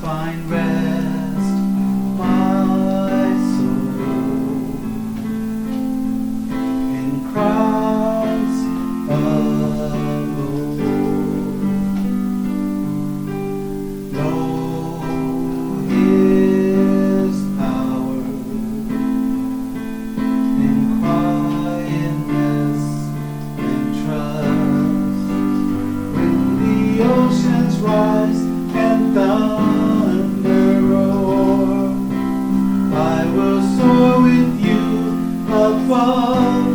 find rest, my soul, in Christ alone. Know His power in quietness and trust. When the oceans rise and thunder roar, I will soar with you above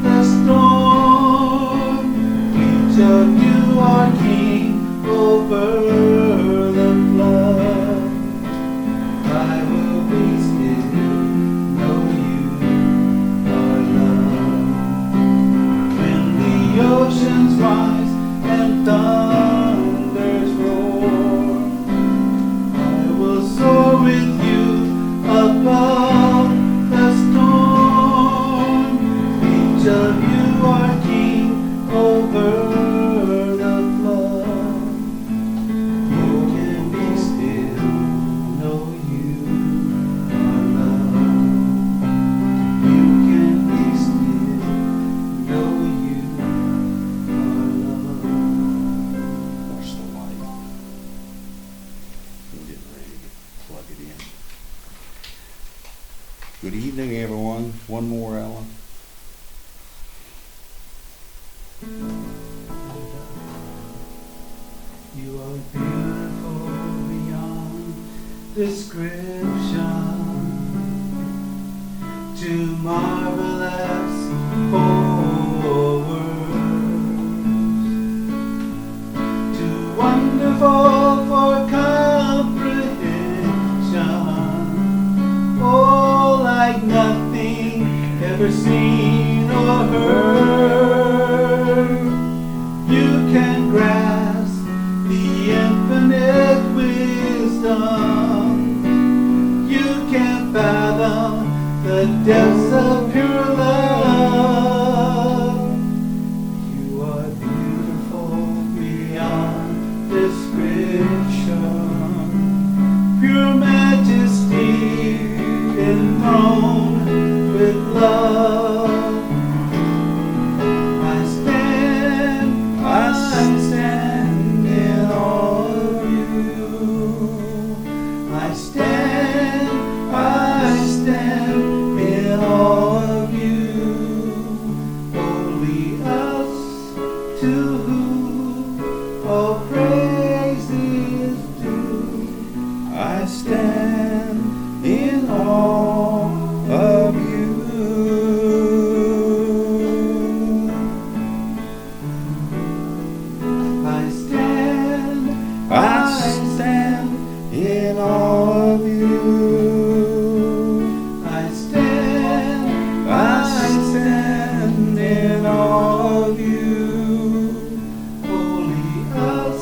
the storm. Each of you are king over the flood. I will be still, know you are love. When the oceans rise and thunders roar, I will soar with you above the storm. Each of you are king over the flood. You can be still, know you are love. You can be still, know you are love. Watch the light. I'm getting ready to plug it in. Good evening, everyone. One more, Alan. You are beautiful beyond description, too marvelous for words, too wonderful for comprehension. Oh, like nothing ever seen or heard. You can grasp the infinite wisdom. You can fathom the depths of pure love. You are beautiful beyond description, pure majesty enthroned with love. I stand in awe of you. I stand in awe of you. Only us to whom all praise is due. I stand in awe of you. I stand in awe of you. I stand in awe of you. Only us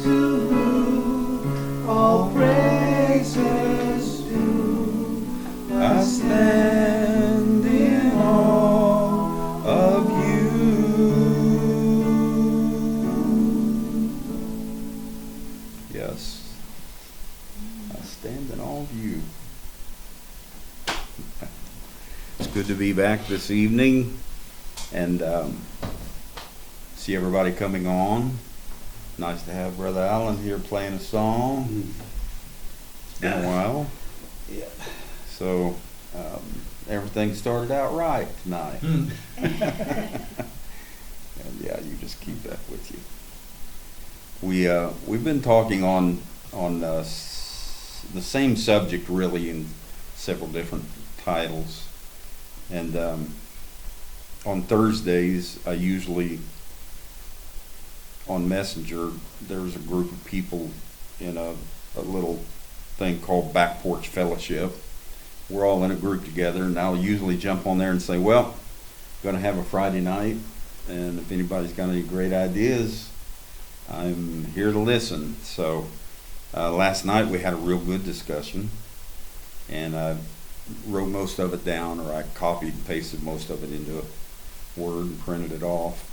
to whom all praises due. I stand in awe of you. Yes. I stand in awe of you. It's good to be back this evening and see everybody coming on. Nice to have Brother Allen here playing a song. It's been a while. Yeah. So everything started out right tonight. And yeah, you just keep that with you. We've been talking on the same subject really in several different titles, and on Thursdays I usually on Messenger there's a group of people in a little thing called Back Porch Fellowship. We're all in a group together, and I'll usually jump on there and say, well, going to have a Friday night, and if anybody's got any great ideas, I'm here to listen. So last night we had a real good discussion, and I wrote most of it down, or I copied and pasted most of it into a Word and printed it off.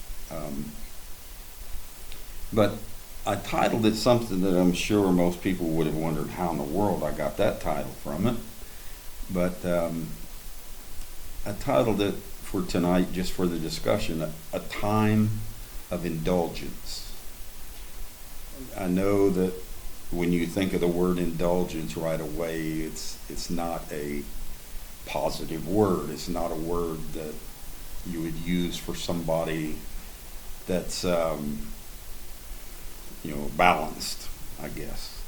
But I titled it something that I'm sure most people would have wondered how in the world I got that title from it. But I titled it for tonight, just for the discussion, A Time of Indulgence. I know that when you think of the word indulgence right away, it's not a positive word. It's not a word that you would use for somebody that's balanced, I guess,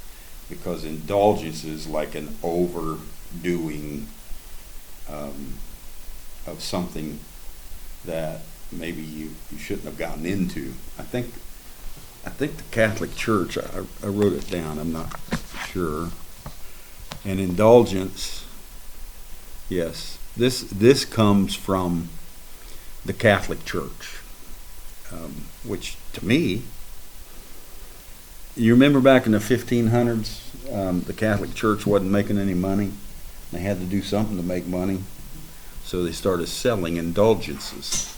because indulgence is like an overdoing of something that maybe you shouldn't have gotten into. I think the Catholic Church, I wrote it down, I'm not sure. And indulgence, yes, this comes from the Catholic Church, which to me, you remember back in the 1500s, the Catholic Church wasn't making any money. They had to do something to make money. So they started selling indulgences.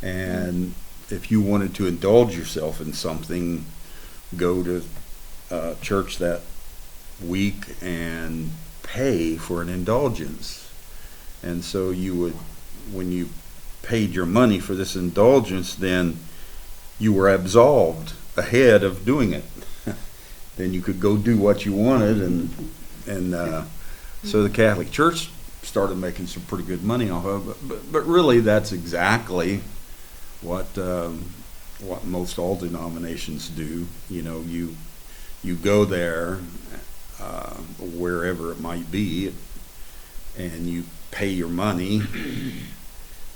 And if you wanted to indulge yourself in something, go to church that week and pay for an indulgence. And so you would, when you paid your money for this indulgence, then you were absolved ahead of doing it. Then you could go do what you wanted, and so the Catholic Church started making some pretty good money off of it. But really, that's exactly what most all denominations do. You go there, wherever it might be, and you pay your money.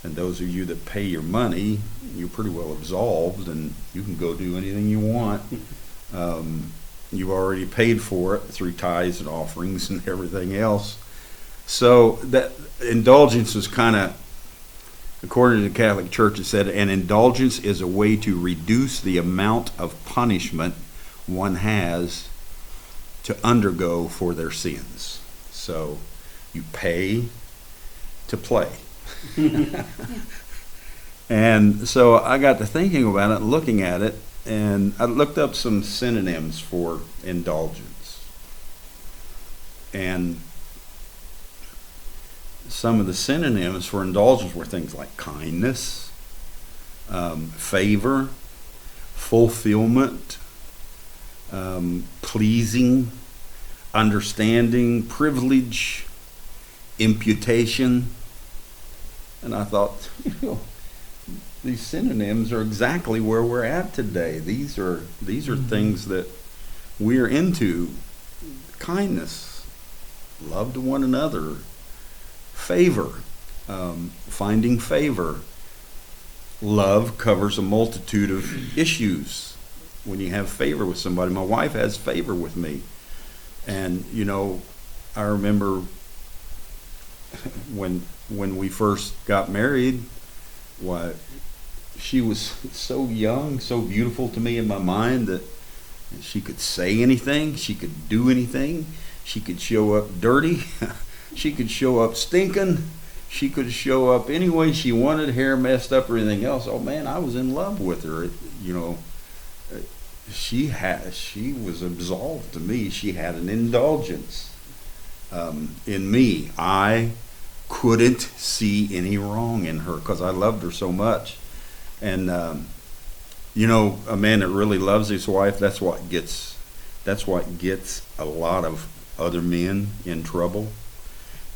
And those of you that pay your money, you're pretty well absolved, and you can go do anything you want. You've already paid for it through tithes and offerings and everything else. So that indulgence is kind of, according to the Catholic Church, it said an indulgence is a way to reduce the amount of punishment one has to undergo for their sins. So you pay to play. And so I got to thinking about it, looking at it, and I looked up some synonyms for indulgence. And some of the synonyms for indulgence were things like kindness, favor, fulfillment, pleasing, understanding, privilege, imputation. And I thought, these synonyms are exactly where we're at today. These are things that we're into. Kindness, love to one another, favor, finding favor. Love covers a multitude of issues. When you have favor with somebody, my wife has favor with me. And, I remember when we first got married, she was so young, so beautiful to me in my mind that she could say anything, she could do anything, she could show up dirty, she could show up stinking, she could show up any way she wanted, hair messed up or anything else. Oh man, I was in love with her. She was absolved to me. She had an indulgence in me. I couldn't see any wrong in her because I loved her so much. And a man that really loves his wife, that's what gets a lot of other men in trouble,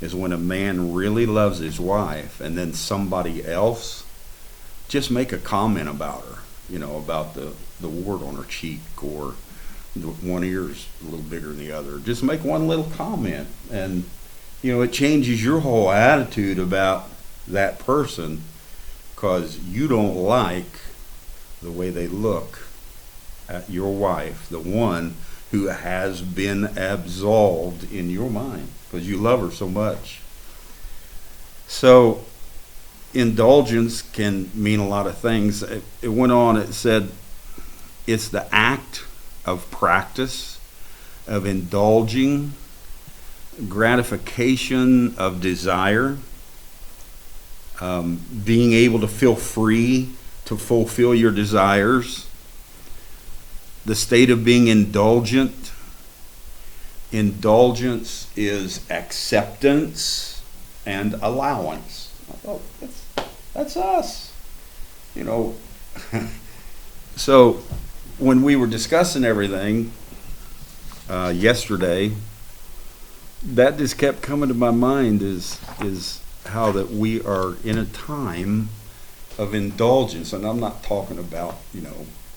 is when a man really loves his wife and then somebody else just make a comment about her, about the wart on her cheek, or one ear's a little bigger than the other. Just make one little comment, and it changes your whole attitude about that person because you don't like the way they look at your wife, the one who has been absolved in your mind because you love her so much. So indulgence can mean a lot of things. It went on, it said it's the act of practice of indulging, gratification of desire, being able to feel free to fulfill your desires, the state of being indulgent. Indulgence is acceptance and allowance. I thought, that's us. You know, so when we were discussing everything yesterday, that just kept coming to my mind is how that we are in a time of indulgence. And I'm not talking about,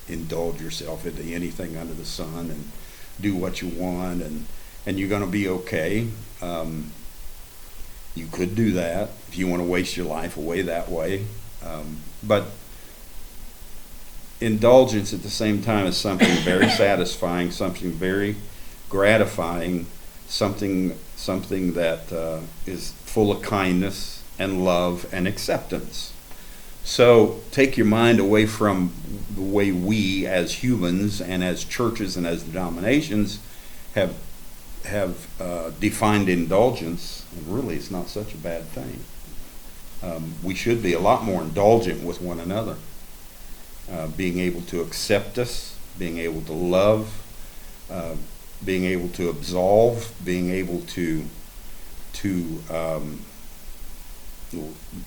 indulge yourself into anything under the sun and do what you want and you're going to be okay. You could do that if you want to waste your life away that way. But indulgence at the same time is something very satisfying, something very gratifying, something that is full of kindness and love and acceptance. So take your mind away from the way we as humans and as churches and as denominations have defined indulgence, and really it's not such a bad thing. We should be a lot more indulgent with one another, being able to accept us, being able to love, being able to absolve, being able to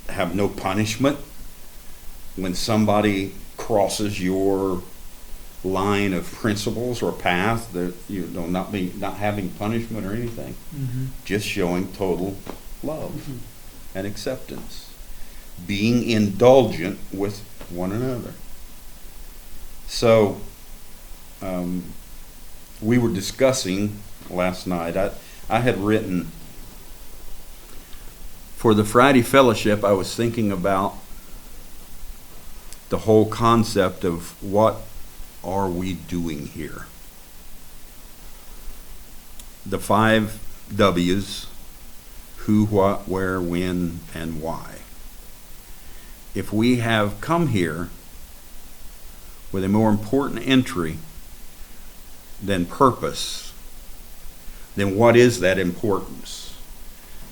have no punishment when somebody crosses your line of principles or path. That not having punishment or anything, just showing total love and acceptance, being indulgent with one another. So we were discussing last night. I had written for the Friday fellowship. I was thinking about the whole concept of what are we doing here? The 5 W's: who, what, where, when, and why. If we have come here with a more important entry than purpose, then what is that importance?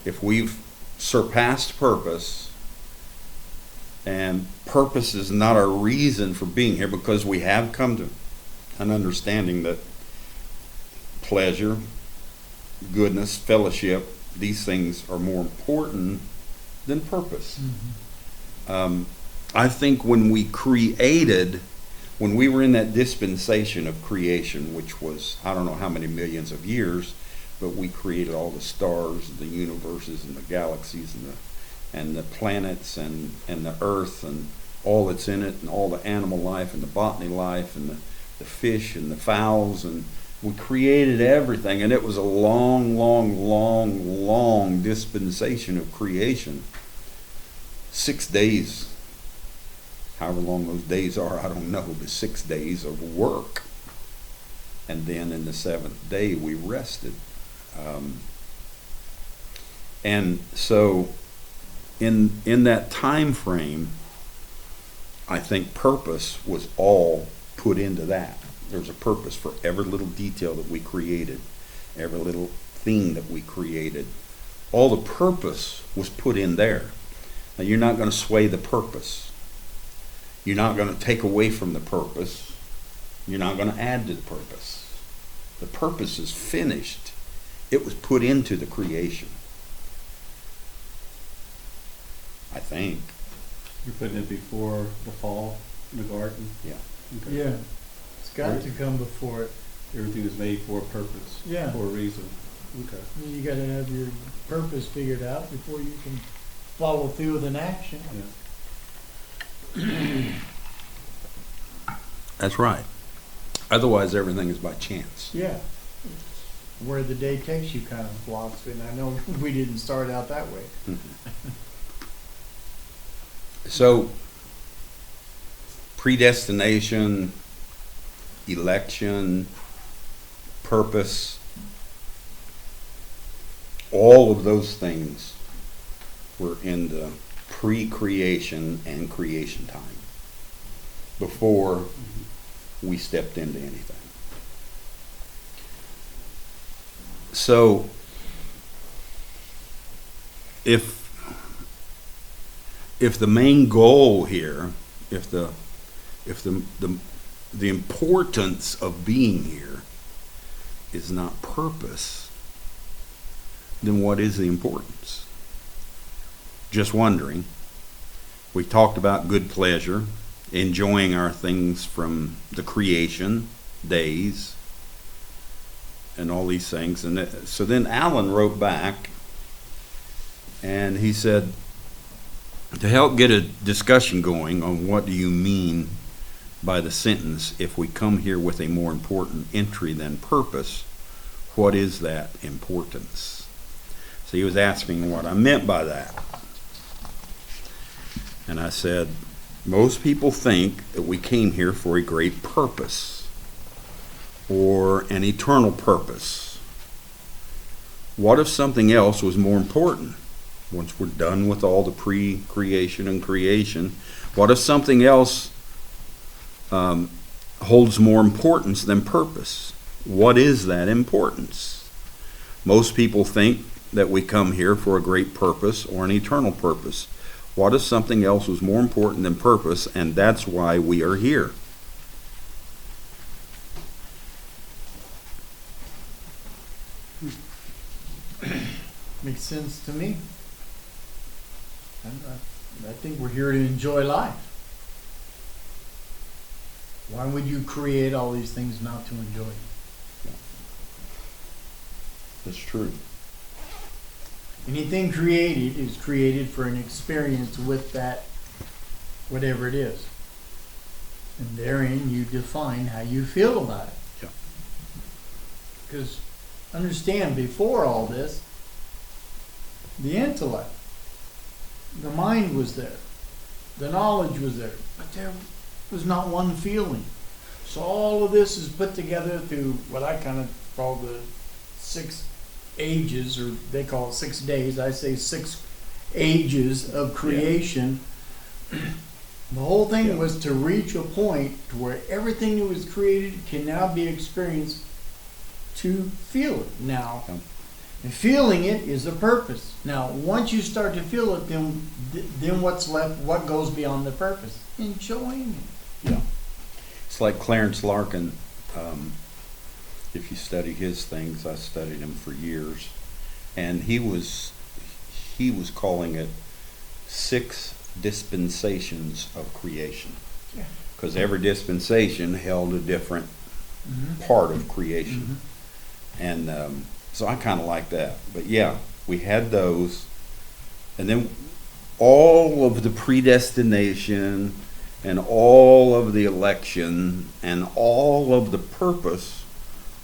If we've surpassed purpose, and purpose is not our reason for being here, because we have come to an understanding that pleasure, goodness, fellowship, these things are more important than purpose. I think when we were in that dispensation of creation, which was, I don't know how many millions of years, but we created all the stars, the universes, and the galaxies, and the planets, and the earth, and all that's in it, and all the animal life, and the botany life, and the fish, and the fowls, and we created everything, and it was a long, long, long, long dispensation of creation. 6 days, however long those days are, I don't know, but 6 days of work. And then in the 7th day, we rested. And so in that time frame, I think purpose was all put into that. There's a purpose for every little detail that we created, every little thing that we created. All the purpose was put in there. Now, you're not going to sway the purpose. You're not going to take away from the purpose. You're not going to add to the purpose. The purpose is finished. It was put into the creation, I think. You're putting it before the fall in the garden? Yeah. Okay. Yeah, it's got to come before it. Everything is made for a purpose. Yeah. For a reason. Okay. You got to have your purpose figured out before you can follow through with an action. Yeah. That's right. Otherwise, everything is by chance. Yeah. It's where the day takes you kind of philosophy, and I know we didn't start out that way. So, predestination, election, purpose, all of those things were in the pre-creation and creation time, before we stepped into anything. So, if the main goal here, if the the importance of being here is not purpose, then what is the importance? Just wondering. We talked about good pleasure, enjoying our things from the creation days, and all these things. And so then Alan wrote back, and he said, to help get a discussion going on what do you mean by the sentence, if we come here with a more important entry than purpose, what is that importance? So he was asking what I meant by that. And I said, most people think that we came here for a great purpose or an eternal purpose. What if something else was more important? Once we're done with all the pre-creation and creation, what if something else holds more importance than purpose? What is that importance? Most people think that we come here for a great purpose or an eternal purpose. What if something else was more important than purpose, and that's why we are here? Makes sense to me. I think we're here to enjoy life. Why would you create all these things not to enjoy them? That's true. Anything created is created for an experience with that, whatever it is. And therein you define how you feel about it. Yeah. Because understand, before all this, the intellect, the mind was there, the knowledge was there, but there was not one feeling. So all of this is put together through what I kind of call the 6 ages, or they call it 6 days. I say 6 ages of creation. Yeah. The whole thing was to reach a point to where everything that was created can now be experienced to feel it now. Yeah. And feeling it is a purpose. Now, once you start to feel it, then what's left? What goes beyond the purpose? Enjoying it. Yeah. It's like Clarence Larkin. If you study his things, I studied him for years, and he was calling it 6 dispensations of creation, because every dispensation held a different part of creation, and so I kind of like that. But yeah, we had those, and then all of the predestination and all of the election and all of the purpose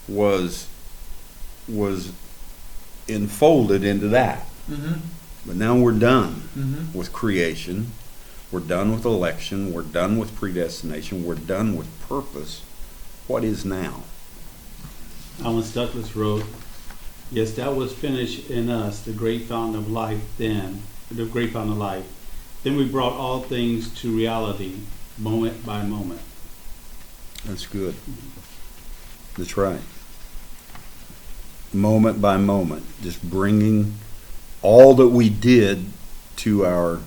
was enfolded into that. But now we're done with creation. We're done with election. We're done with predestination. We're done with purpose. What is now? Thomas Douglas wrote, yes, that was finished in us, the great fountain of life then, the great fountain of life. Then we brought all things to reality, moment by moment. That's good. That's right. Moment by moment, just bringing all that we did to our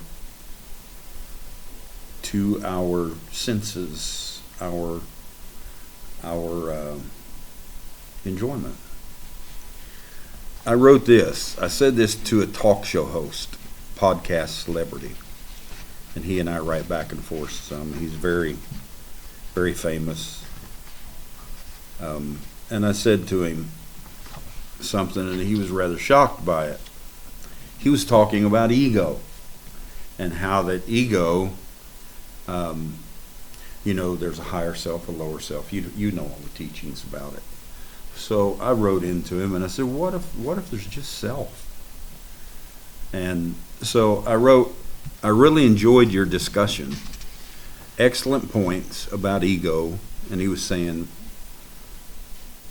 senses, our enjoyment. I wrote this. I said this to a talk show host, podcast celebrity, and he and I write back and forth some. He's very, very famous. And I said to him something, and he was rather shocked by it. He was talking about ego, and how that ego, there's a higher self, a lower self. You know all the teachings about it. So I wrote into him, and I said, what if there's just self? And so I wrote, I really enjoyed your discussion. Excellent points about ego, and he was saying,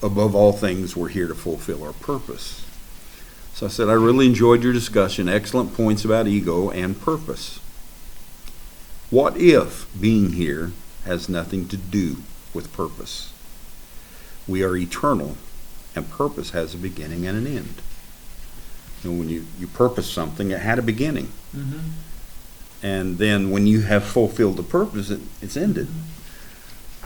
above all things, we're here to fulfill our purpose. So I said, I really enjoyed your discussion. Excellent points about ego and purpose. What if being here has nothing to do with purpose? We are eternal, and purpose has a beginning and an end. And when you purpose something, it had a beginning. And then when you have fulfilled the purpose, it's ended.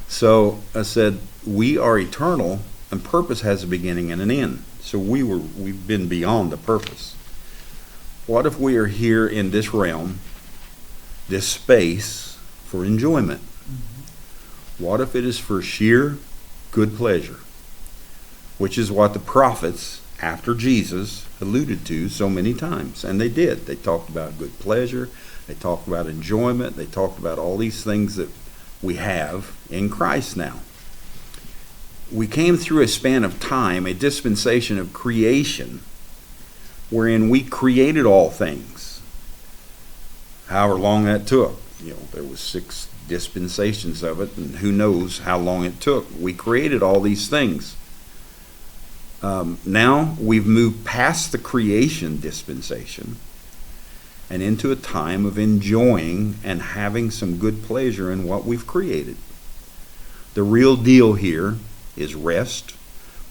So I said, we are eternal, and purpose has a beginning and an end. So we've been beyond the purpose. What if we are here in this realm, this space, for enjoyment? What if it is for sheer good pleasure? Which is what the prophets, after Jesus, alluded to so many times. And they did. They talked about good pleasure. They talked about enjoyment. They talked about all these things that we have in Christ now. We came through a span of time, a dispensation of creation, wherein we created all things. However long that took. There was 6 dispensations of it, and who knows how long it took. We created all these things. Now we've moved past the creation dispensation and into a time of enjoying and having some good pleasure in what we've created. The real deal here is rest,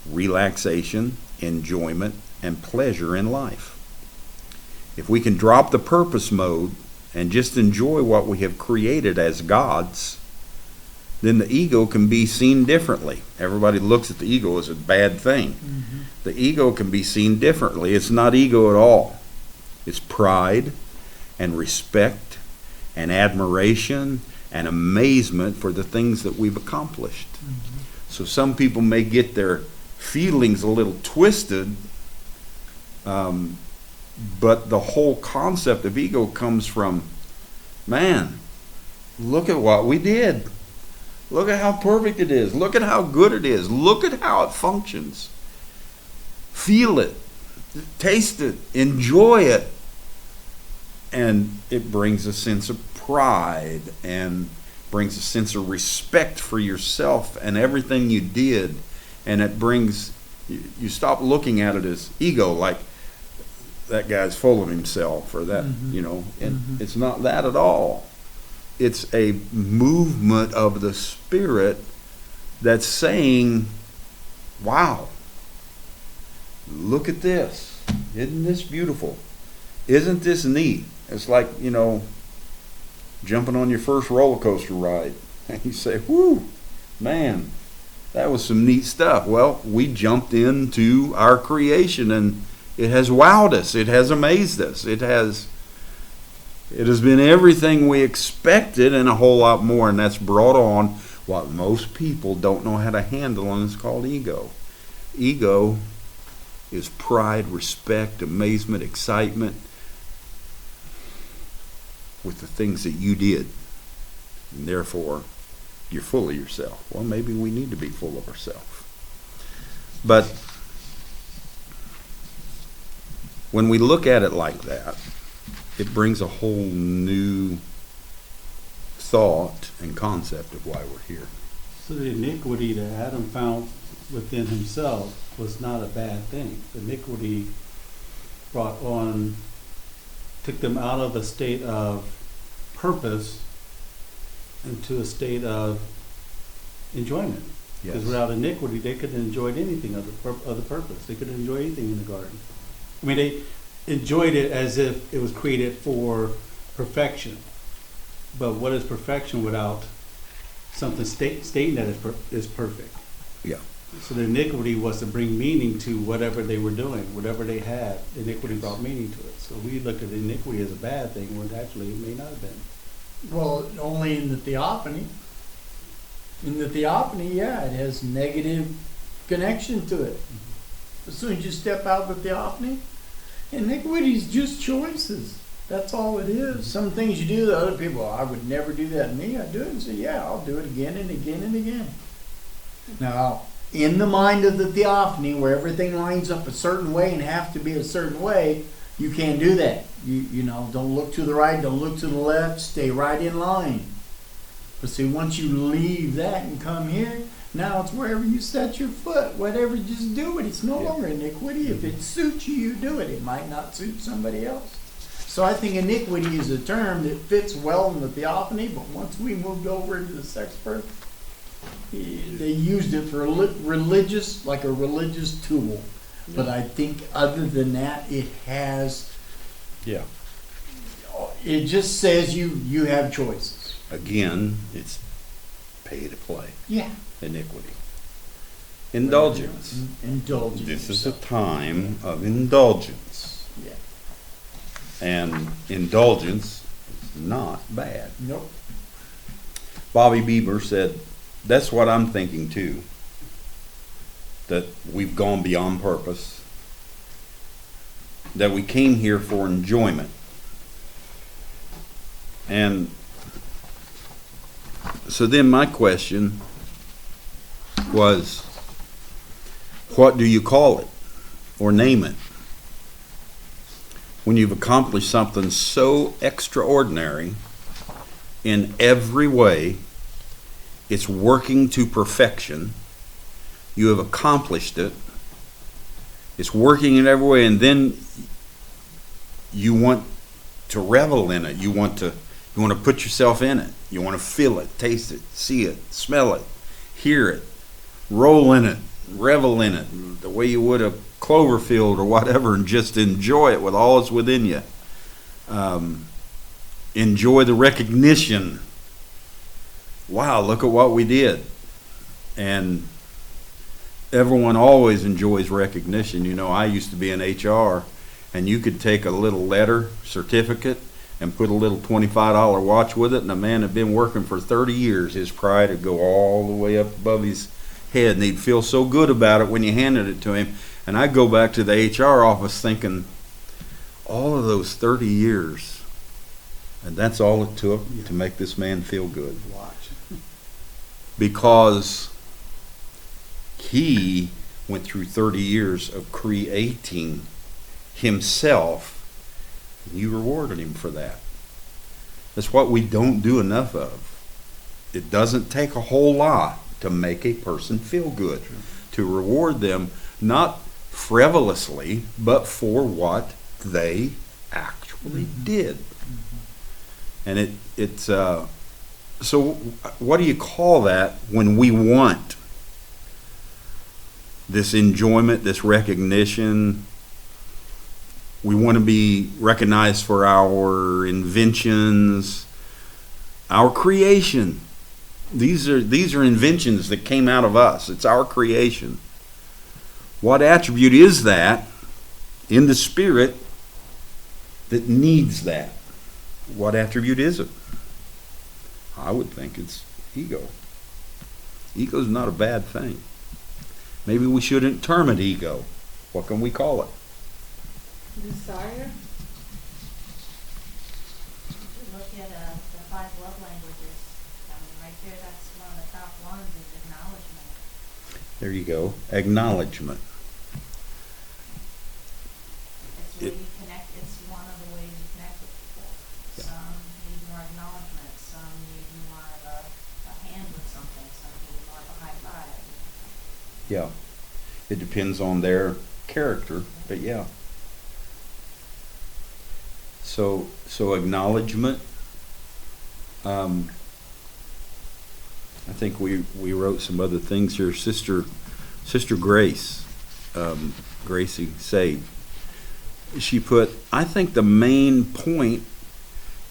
relaxation, enjoyment, and pleasure in life. If we can drop the purpose mode and just enjoy what we have created as gods, then the ego can be seen differently. Everybody looks at the ego as a bad thing. Mm-hmm. The ego can be seen differently. It's not ego at all. It's pride and respect and admiration and amazement for the things that we've accomplished. Mm-hmm. So some people may get their feelings a little twisted, but the whole concept of ego comes from, man, look at what we did. Look at how perfect it is. Look at how good it is. Look at how it functions. Feel it. Taste it. Enjoy it. And it brings a sense of pride and brings a sense of respect for yourself and everything you did. And it brings, you stop looking at it as ego, like that guy's full of himself or that, and it's not that at all. It's a movement of the spirit that's saying, wow, look at this. Isn't this beautiful? Isn't this neat? It's like, jumping on your first roller coaster ride. And you say, whoo, man, that was some neat stuff. Well, we jumped into our creation and it has wowed us. It has amazed us. It has been everything we expected and a whole lot more, and that's brought on what most people don't know how to handle, and it's called ego. Ego is pride, respect, amazement, excitement with the things that you did, and therefore you're full of yourself. Well, maybe we need to be full of ourselves. But when we look at it like that, it brings a whole new thought and concept of why we're here. So the iniquity that Adam found within himself was not a bad thing. The iniquity took them out of a state of purpose into a state of enjoyment. Yes. Because without iniquity, they couldn't enjoy anything of the purpose. They couldn't enjoy anything in the garden. I mean, they enjoyed it as if it was created for perfection. But what is perfection without something stating that is perfect? Yeah. So the iniquity was to bring meaning to whatever they were doing, whatever they had. Iniquity brought meaning to it. So we look at iniquity as a bad thing when actually it may not have been. Well, only in the theophany. In the theophany, yeah, it has negative connection to it. As soon as you step out the theophany, iniquity is just choices. That's all it is. Some things you do that other people, I would never do that. Me, I do it and say, yeah, I'll do it again and again and again. Now, in the mind of the theophany, where everything lines up a certain way and have to be a certain way, you can't do that. You know, don't look to the right, don't look to the left, stay right in line. But see, once you leave that and come here, now it's wherever you set your foot, whatever, just do it. It's no longer iniquity. If it suits you, you do it. It might not suit somebody else. So I think iniquity is a term that fits well in the theophany, but once we moved over into the sex birth, they used it for religious, like a religious tool. But I think other than that, it has, it just says you have choices. Again, it's pay to play. Yeah. Iniquity. Indulgence. Indulging This is a yourself. time of indulgence. Yeah. And indulgence is not bad. Nope. Bobby Bieber said, that's what I'm thinking too. That we've gone beyond purpose. That we came here for enjoyment. And so then my question was, what do you call it or name it? When you've accomplished something so extraordinary in every way, it's working to perfection, you have accomplished it, it's working in every way, and then you want to revel in it, you want to put yourself in it, you want to feel it, taste it, see it, smell it, hear it, roll in it, revel in it, the way you would a clover field or whatever, and just enjoy it with all that's within you. Enjoy the recognition. Wow, look at what we did. And everyone always enjoys recognition. You know, I used to be in HR, and you could take a little letter, certificate, and put a little $25 watch with it, and a man had been working for 30 years, his pride would go all the way up above his head, and he'd feel so good about it when you handed it to him. And I'd go back to the HR office thinking, all of those 30 years, and that's all it took to make this man feel good. Watch. Because he went through 30 years of creating himself, and you rewarded him for that. That's what we don't do enough of. It doesn't take a whole lot to make a person feel good, to reward them, not frivolously, but for what they actually did. And it's so what do you call that when we want this enjoyment, this recognition? We want to be recognized for our inventions, our creation. These are inventions that came out of us. It's our creation. What attribute is that in the spirit that needs that? What attribute is it? I would think it's ego. Ego's not a bad thing. Maybe we shouldn't term it ego. What can we call it? Desire. If you look at the 5 love languages, I mean, right there, that's one of the top ones is acknowledgement. There you go. Acknowledgement. It's the way you connect. It's one of the ways you connect with people. Yeah. Some need more acknowledgement. Some need more of a hand with something. Some need more of a high five. Yeah. It depends on their character, but yeah. So acknowledgement. I think we wrote some other things here. Sister Grace, Gracie Sade. She put, I think the main point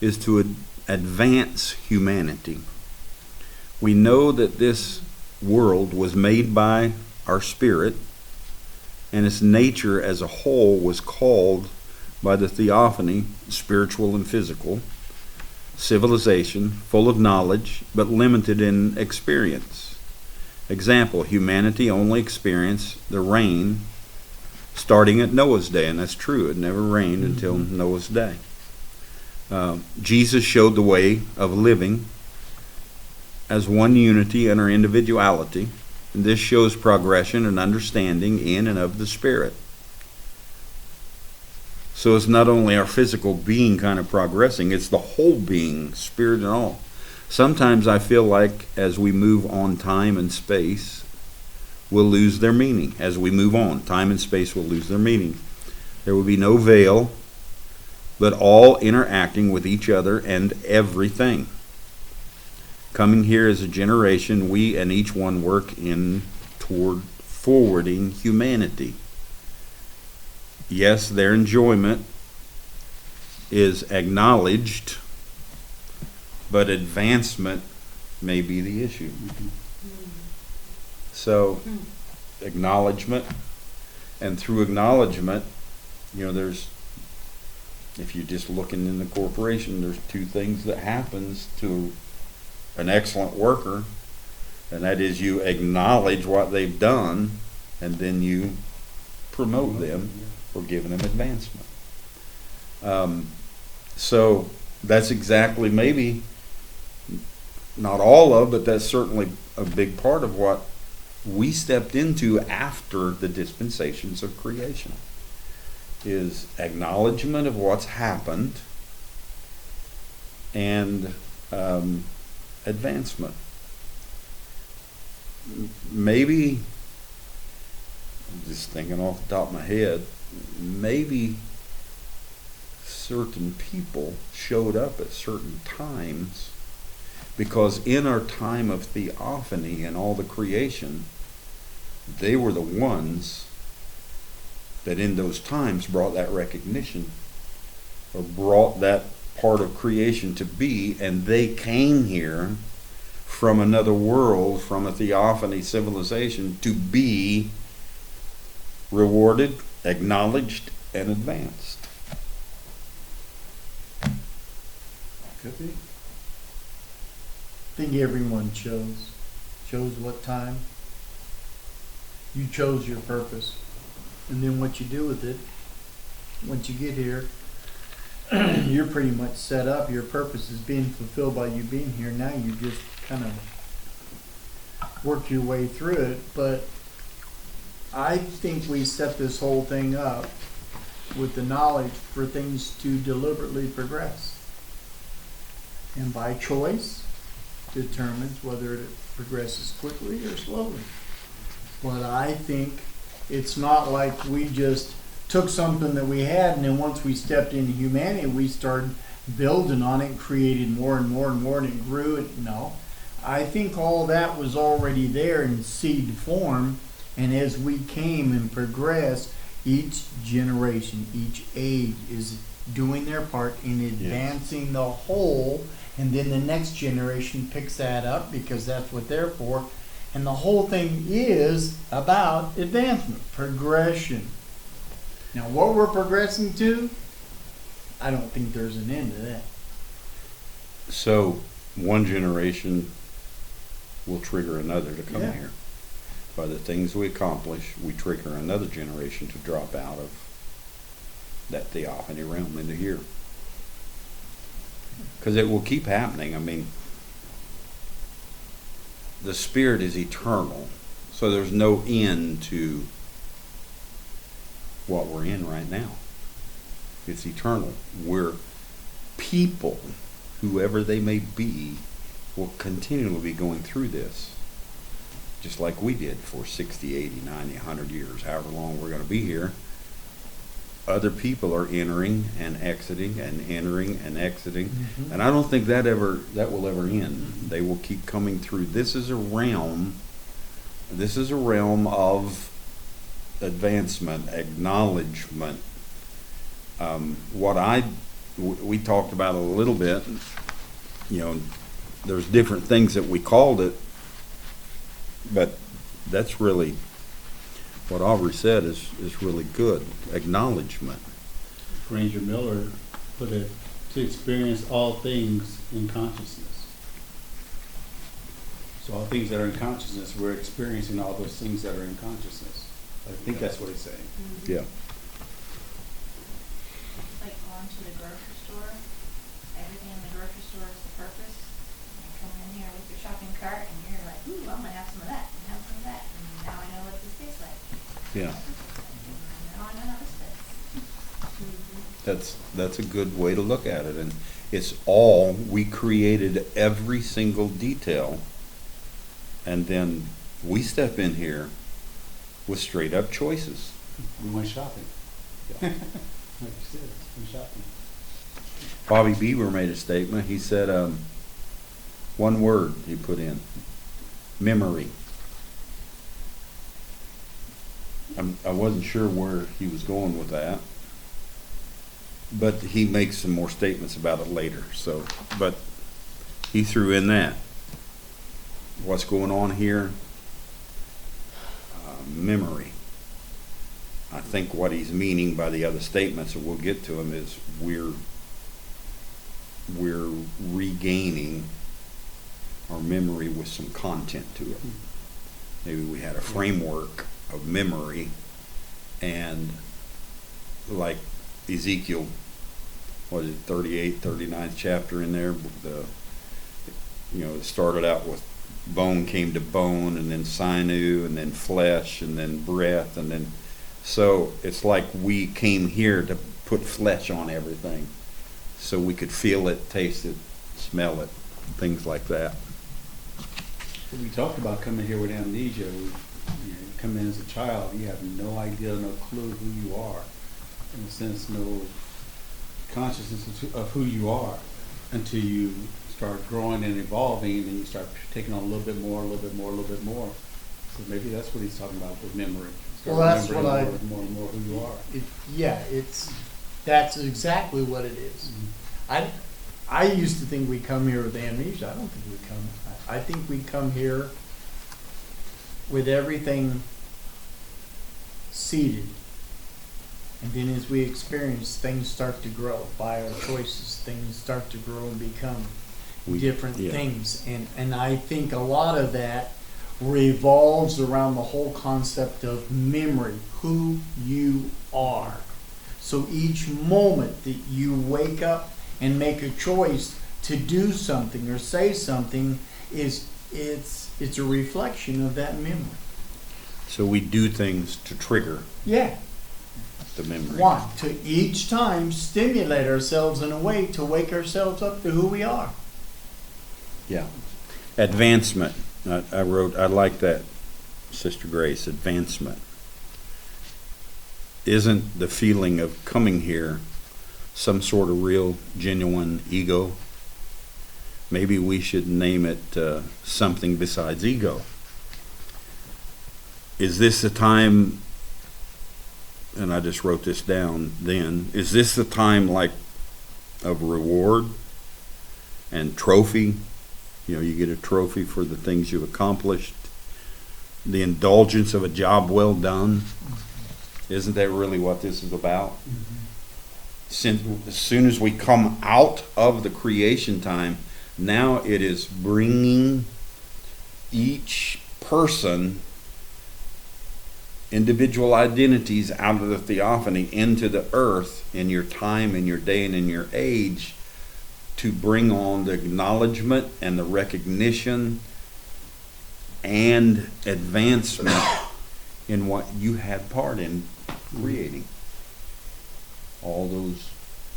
is to advance humanity. We know that this world was made by our spirit, and its nature as a whole was called by the theophany, spiritual and physical, civilization, full of knowledge, but limited in experience. Example, humanity only experienced the rain starting at Noah's day, and that's true. It never rained until Noah's day. Jesus showed the way of living as one unity in our individuality, and this shows progression and understanding in and of the Spirit. So it's not only our physical being kind of progressing, it's the whole being, spirit and all. Sometimes I feel like as we move on time and space, will lose their meaning. As we move on, time and space will lose their meaning. There will be no veil, but all interacting with each other and everything. Coming here as a generation, we and each one work in toward forwarding humanity. Yes, their enjoyment is acknowledged, but advancement may be the issue. So, acknowledgement, and through acknowledgement, there's, if you're just looking in the corporation, there's two things that happens to an excellent worker, and that is you acknowledge what they've done, and then you promote them or give them advancement. So that's exactly, maybe not all of, but that's certainly a big part of what we stepped into after the dispensations of creation, is acknowledgement of what's happened and advancement. Maybe, I'm just thinking off the top of my head, maybe certain people showed up at certain times because in our time of theophany and all the creation, they were the ones that in those times brought that recognition or brought that part of creation to be, and they came here from another world, from a theophany civilization, to be rewarded, acknowledged, and advanced. Could be. I think everyone chose what time. You chose your purpose. And then what you do with it, once you get here, you're pretty much set up. Your purpose is being fulfilled by you being here. Now you just kind of work your way through it. But I think we set this whole thing up with the knowledge for things to deliberately progress. And by choice determines whether it progresses quickly or slowly. But I think it's not like we just took something that we had, and then once we stepped into humanity, we started building on it and created more and more and more, and it grew. No. I think all that was already there in seed form, and as we came and progressed, each generation, each age is doing their part in advancing the whole, and then the next generation picks that up because that's what they're for. And the whole thing is about advancement, progression. Now, what we're progressing to, I don't think there's an end to that. So, one generation will trigger another to come Yeah. here. By the things we accomplish, we trigger another generation to drop out of that theophany realm into here. Because it will keep happening. I mean, the Spirit is eternal, so there's no end to what we're in right now. It's eternal. We're people, whoever they may be, will continually be going through this, just like we did for 60, 80, 90, 100 years, however long we're going to be here. Other people are entering and exiting and entering and exiting. Mm-hmm. And I don't think that will ever end. They will keep coming through. This is a realm of advancement, acknowledgement. We talked about it a little bit. There's different things that we called it, but that's really what Aubrey said is really good. Acknowledgement. Ranger Miller put it, to experience all things in consciousness. So all things that are in consciousness, we're experiencing all those things that are in consciousness. I think that's what he's saying. Mm-hmm. Yeah. Like going to the grocery store, everything in the grocery store is the purpose. You come in here with your shopping cart and you're like, ooh, I'm gonna have some of that and have some of that, and now I know what this tastes like. Yeah. And now I know how this tastes. That's a good way to look at it. And it's all, we created every single detail, and then we step in here with straight up choices. We went shopping. Yeah. Like you said, we went shopping. Bobby Beaver made a statement. He said, one word he put in, memory. I wasn't sure where he was going with that, but he makes some more statements about it later. So, but he threw in that. what's going on here? Memory. I think what he's meaning by the other statements, and we'll get to them, is we're regaining our memory with some content to it. Maybe we had a framework of memory, and like Ezekiel, what is it, 38th, 39th chapter in there, it started out with bone came to bone, and then sinew, and then flesh, and then breath, and then, so it's like we came here to put flesh on everything so we could feel it, taste it, smell it, things like that. We talked about coming here with amnesia. You come in as a child, you have no idea, no clue who you are. In a sense, no consciousness of who you are until you start growing and evolving, and then you start taking on a little bit more, a little bit more, a little bit more. So maybe that's what he's talking about with memory. Start Well, that's remembering what more and more who you are. That's exactly what it is. Mhm. I used to think we come here with amnesia. I don't think we come. I think we come here with everything seated. And then as we experience, things start to grow. By our choices, things start to grow and become different things. And I think a lot of that revolves around the whole concept of memory, who you are. So each moment that you wake up and make a choice to do something or say something it's a reflection of that memory. So we do things to trigger Yeah. the memory. Why? To each time stimulate ourselves in a way to wake ourselves up to who we are. Yeah. Advancement. I like that, Sister Grace, advancement. Isn't the feeling of coming here some sort of real, genuine ego? Maybe we should name it something besides ego. Is this the time, and I just wrote this down then, is this the time like of reward and trophy? You get a trophy for the things you've accomplished. The indulgence of a job well done. Isn't that really what this is about? Since, as soon as we come out of the creation time, now it is bringing each person, individual identities out of the theophany into the earth in your time, in your day, and in your age, to bring on the acknowledgement and the recognition and advancement in what you had part in creating. All those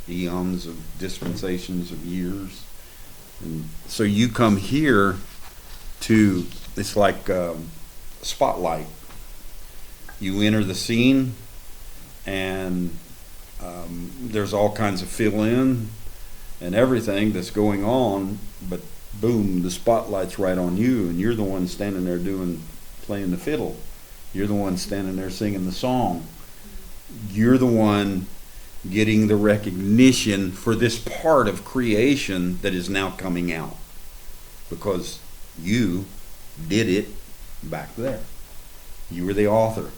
eons of dispensations of years. And so you come here to, it's like spotlight. You enter the scene, and there's all kinds of fill-in and everything that's going on, but boom, the spotlight's right on you, and you're the one standing there playing the fiddle. You're the one standing there singing the song. You're the one getting the recognition for this part of creation that is now coming out, because you did it back there. You were the author.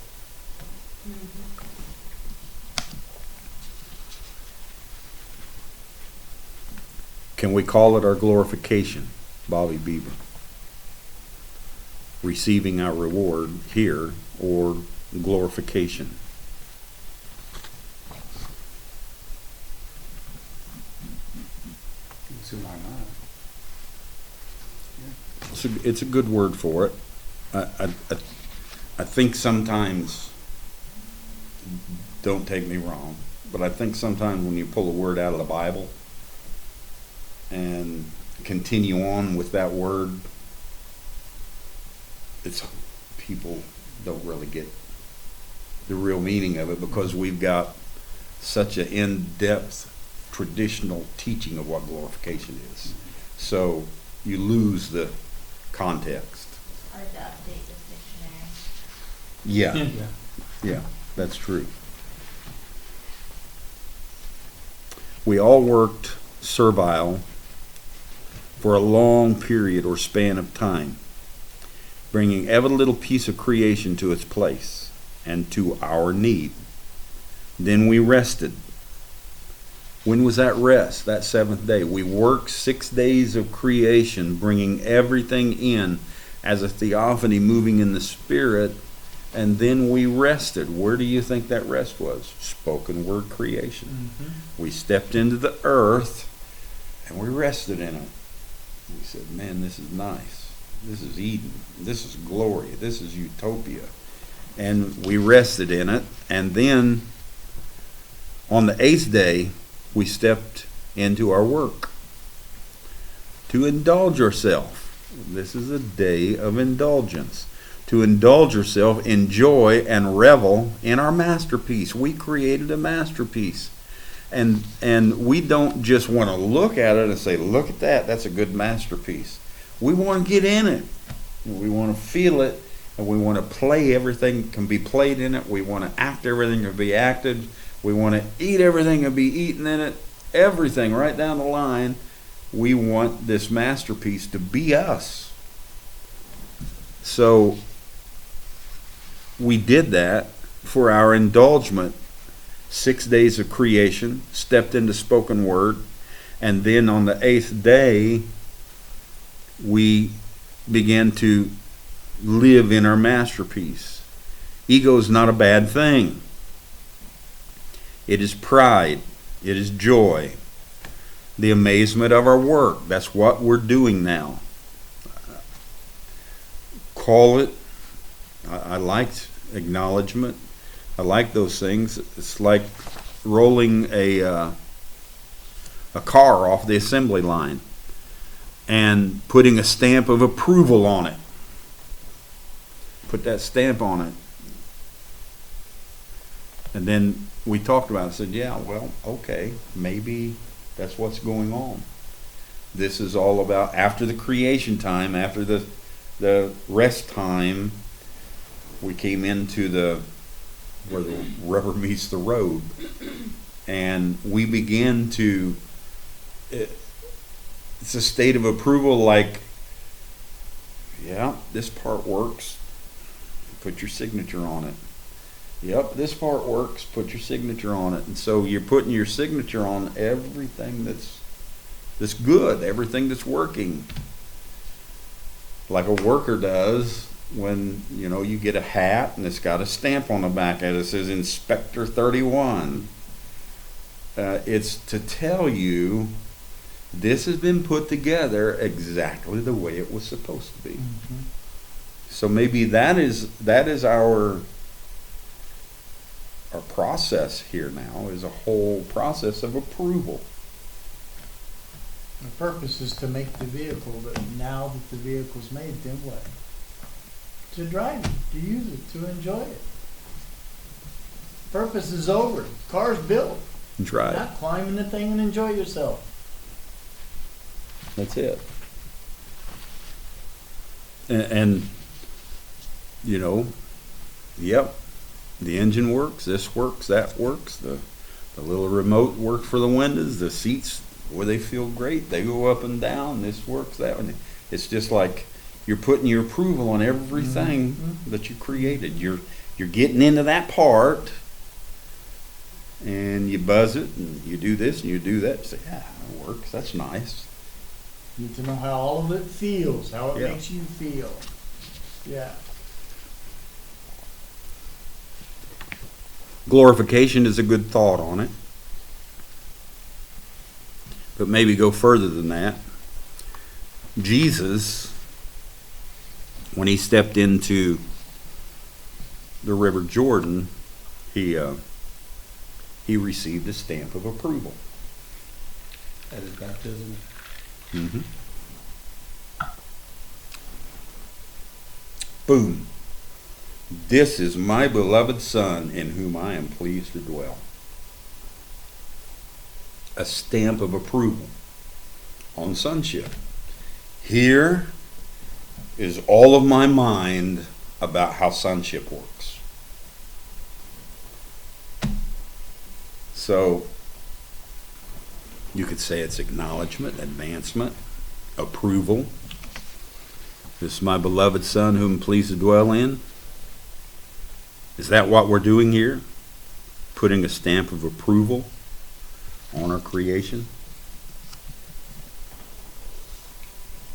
Can we call it our glorification, Bobby Beaver? Receiving our reward here, or glorification? So why not? It's a good word for it. I think sometimes, don't take me wrong, but I think sometimes when you pull a word out of the Bible and continue on with that word, people don't really get the real meaning of it, because we've got such an in-depth traditional teaching of what glorification is. So you lose the context. It's hard to update this dictionary. Yeah, that's true. We all worked servile for a long period or span of time. bringing every little piece of creation to its place and to our need. Then we rested. When was that rest? That seventh day. We worked 6 days of creation, bringing everything in as a theophany, moving in the Spirit, and then we rested. Where do you think that rest was? Spoken word creation. We stepped into the earth, and we rested in it. We said, man, this is nice. This is Eden. This is glory. This is utopia. And we rested in it, and then on the 8th day, we stepped into our work to indulge ourselves. This is a day of indulgence. To indulge yourself, enjoy and revel in our masterpiece. We created a masterpiece. And we don't just want to look at it and say, look at that, that's a good masterpiece. We want to get in it. We want to feel it, and we want to play everything can be played in it. We want to act everything can be acted. We want to eat everything can be eaten in it. Everything right down the line. We want this masterpiece to be us. So we did that for our indulgement. 6 days of creation, stepped into spoken word, and then on the 8th day, we began to live in our masterpiece. Ego is not a bad thing. It is pride. It is joy. The amazement of our work. That's what we're doing now. Call it. I liked acknowledgement. I like those things. It's like rolling a car off the assembly line and putting a stamp of approval on it. Put that stamp on it. And then we talked about it and said, yeah, well, okay, maybe that's what's going on. This is all about after the creation time, after the rest time, we came into where the rubber meets the road, and we began to, it's a state of approval, like, yeah, this part works, put your signature on it. Yep, this part works, put your signature on it. And so you're putting your signature on everything that's good, everything that's working, like a worker does when, you know, you get a hat and it's got a stamp on the back of it that says Inspector 31. It's to tell you this has been put together exactly the way it was supposed to be. So maybe that is our process here now, is a whole process of approval. The purpose is to make the vehicle, but now that the vehicle's made, then what? To drive it, to use it, to enjoy it. Purpose is over. Car's built. That's right. Not climb in the thing and enjoy yourself. That's it. And you know, yep, the engine works, this works, that works, the little remote works for the windows, the seats, where they feel great, they go up and down, this works, that one. It's just like you're putting your approval on everything that you created. You're getting into that part, and you buzz it, and you do this, and you do that. You say, yeah, it works, that's nice. You need to know how all of it feels, how it Yeah. makes you feel. Yeah. Glorification is a good thought on it. But maybe go further than that. Jesus, when he stepped into the River Jordan, he received a stamp of approval. At his baptism. Mm-hmm. Boom. This is my beloved Son, in whom I am pleased to dwell. A stamp of approval on sonship. Here is all of my mind about how sonship works. So you could say it's acknowledgement, advancement, approval. This is my beloved Son whom I'm pleased to dwell in. Is that what we're doing here? Putting a stamp of approval on our creation?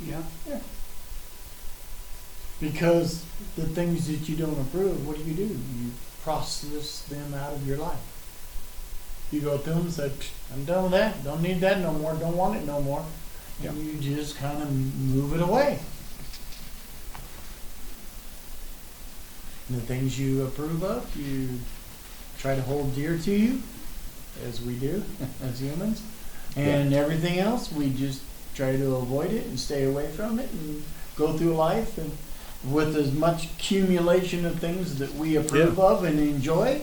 Yeah. Because the things that you don't approve, what do? You process them out of your life. You go through them and say, I'm done with that. Don't need that no more. Don't want it no more. And you just kind of move it away. And the things you approve of, you try to hold dear to you, as we do as humans. And everything else, we just try to avoid it and stay away from it and go through life and with as much accumulation of things that we approve of and enjoy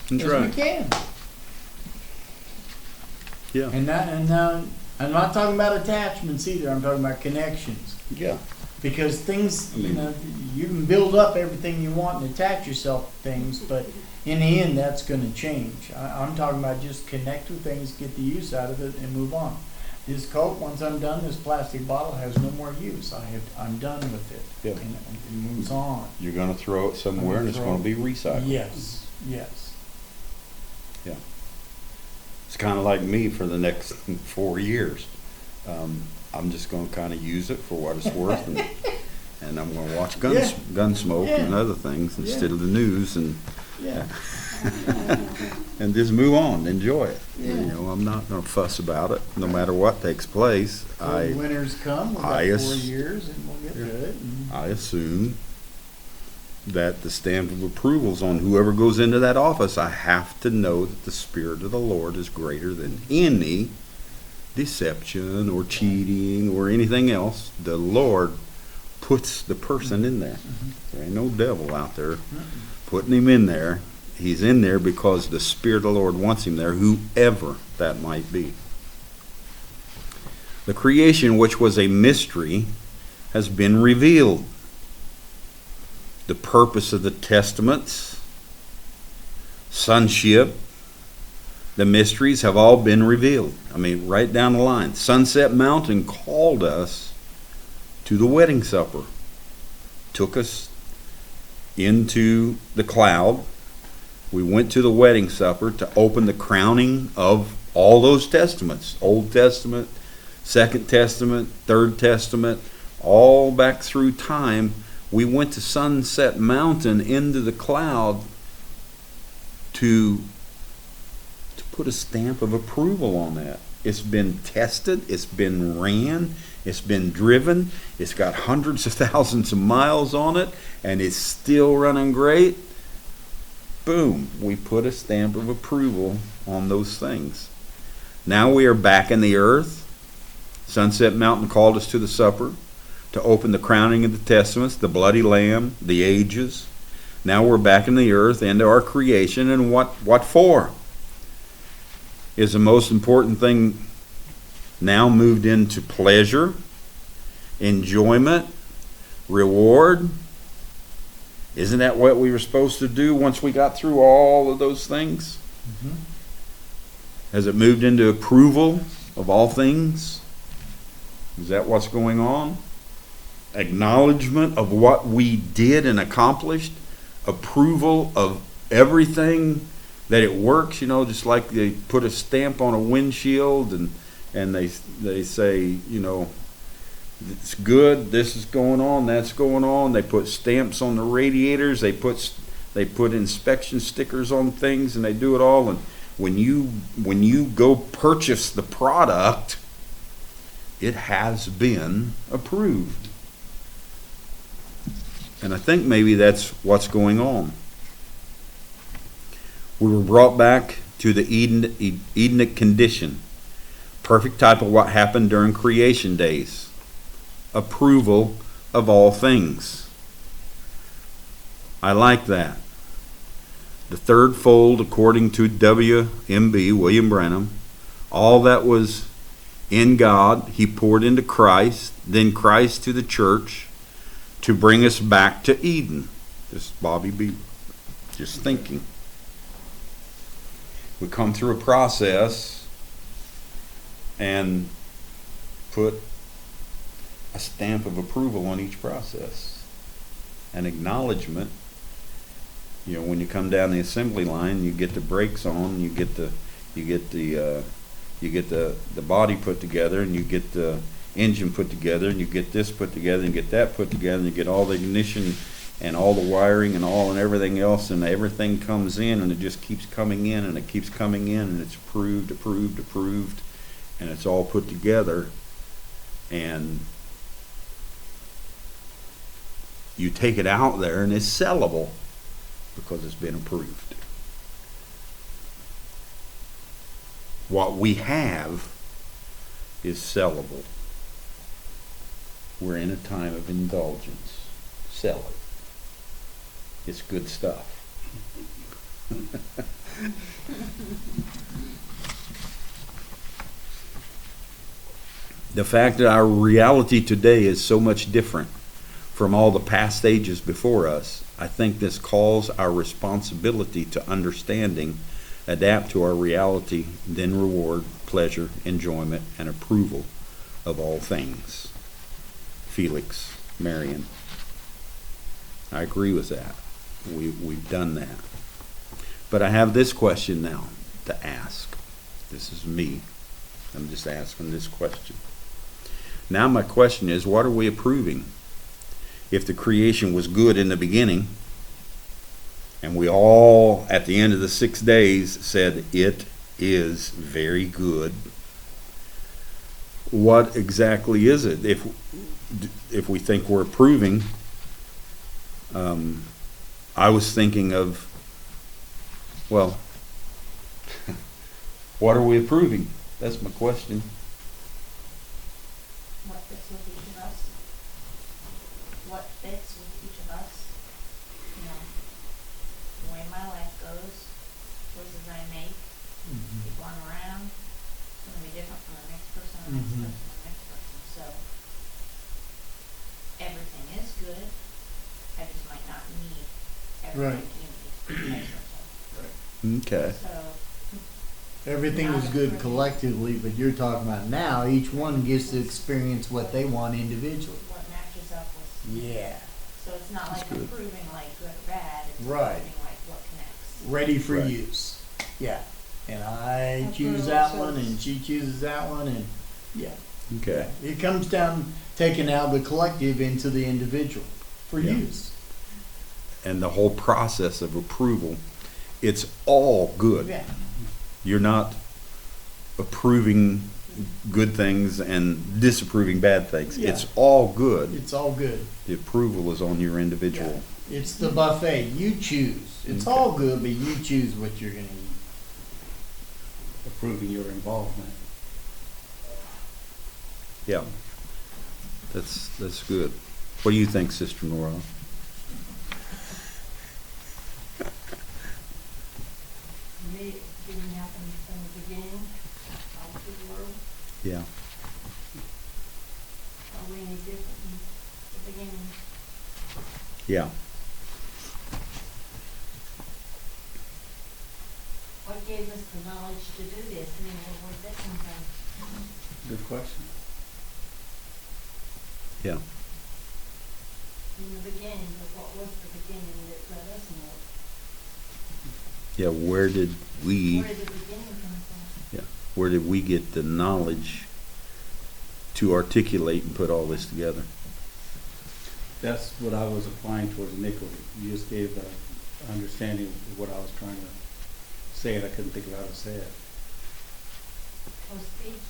That's as right. we can. Yeah. And now I'm not talking about attachments either. I'm talking about connections. Yeah. Because things, you can build up everything you want and attach yourself to things, but in the end, that's going to change. I'm talking about just connect with things, get the use out of it, and move on. This Coke, once I'm done, this plastic bottle has no more use. I'm done with it. Yeah. And it moves on. You're going to throw it somewhere and it's going to be recycled. Yes. Yeah. It's kind of like me for the next 4 years. I'm just going to kind of use it for what it's worth, and I'm going to watch Gunsmoke and other things instead of the news, and and just move on, enjoy it. Yeah. I'm not going to fuss about it, no matter what takes place. When winters come, we've got 4 years, and we'll get good. I assume that the stamp of approval's on whoever goes into that office. I have to know that the Spirit of the Lord is greater than any deception or cheating or anything else. The Lord puts the person in there. There ain't no devil out there putting him in there. He's in there because the Spirit of the Lord wants him there, whoever that might be. The creation, which was a mystery, has been revealed. The purpose of the testaments, sonship, the mysteries have all been revealed. Right down the line. Sunset Mountain called us to the wedding supper. Took us into the cloud. We went to the wedding supper to open the crowning of all those testaments. Old Testament, Second Testament, Third Testament, all back through time. We went to Sunset Mountain into the cloud to put a stamp of approval on that. It's been tested, it's been ran, it's been driven, it's got hundreds of thousands of miles on it, and it's still running great. Boom, we put a stamp of approval on those things. Now we are back in the earth. Sunset Mountain called us to the supper to open the crowning of the testaments, the bloody lamb, the ages. Now we're back in the earth into our creation, and what for? Is the most important thing now moved into pleasure, enjoyment, reward? Isn't that what we were supposed to do once we got through all of those things? Has it moved into approval of all things? Is that what's going on? Acknowledgement of what we did and accomplished? Approval of everything that it works, just like they put a stamp on a windshield and they say, it's good, this is going on, that's going on. They put stamps on the radiators, they put inspection stickers on things, and they do it all. And when you go purchase the product, it has been approved. And I think maybe that's what's going on. We were brought back to the Edenic condition. Perfect type of what happened during creation days. Approval of all things. I like that. The third fold, according to WMB, William Branham, all that was in God, he poured into Christ, then Christ to the church to bring us back to Eden. Just Bobby B. Just thinking. We come through a process and put a stamp of approval on each process. An acknowledgement. You know, when you come down the assembly line, you get the brakes on, you get the body put together, and you get the engine put together, and you get this put together, and you get that put together, and you get all the ignition and all the wiring and everything else, and everything comes in, and it just keeps coming in, and it keeps coming in, and it's approved, and it's all put together, and you take it out there, and it's sellable because it's been approved. What we have is sellable. We're in a time of indulgence. Sell it. It's good stuff. The fact that our reality today is so much different from all the past ages before us, I think this calls our responsibility to understanding, adapt to our reality, then reward, pleasure, enjoyment, and approval of all things. Felix, Marion. I agree with that. We've done that. But I have this question now to ask. This is me. I'm just asking this question. Now my question is, what are we approving? If the creation was good in the beginning, and we all, at the end of the 6 days, said it is very good, what exactly is it? If we think we're approving, I was thinking of, well, what are we approving? That's my question. What fits with each of us? What fits with each of us? You know, the way my life goes, choices I make, people I'm around, it's gonna be different from the next person, the next person, the next person. So everything is good. I just might not need everything in me. Okay. So Everything is good collectively, but you're talking about now, each one gets to experience what they want individually. what matches up with. Yeah. So it's not That's like good. approving like good or bad, it's Right. approving like what connects. Ready for Right. use. Yeah. And I choose Approval that one, choice. and she chooses that one, and yeah. Okay. It comes down taking out the collective into the individual for Yeah. use. And the whole process of approval, it's all good. Yeah. You're not approving good things and disapproving bad things. Yeah. It's all good. It's all good. The approval is on your individual. It's the buffet. You choose. It's Okay. all good, but you choose what you're gonna eat. Approving your involvement. Yeah. That's good. What do you think, Sister Nora? Me, it didn't happen from the beginning, all through the world. Yeah. Are we any different from the beginning? Yeah. What gave us the knowledge to do this? I mean, where did that come from? Good question. Yeah. In the beginning, but what was the beginning that let us know? Yeah. Where did we Where did the beginning come from? where did we get the knowledge to articulate and put all this together? That's what I was applying towards iniquity. You just gave an understanding of what I was trying to say, and I couldn't think of how to say it. Was each,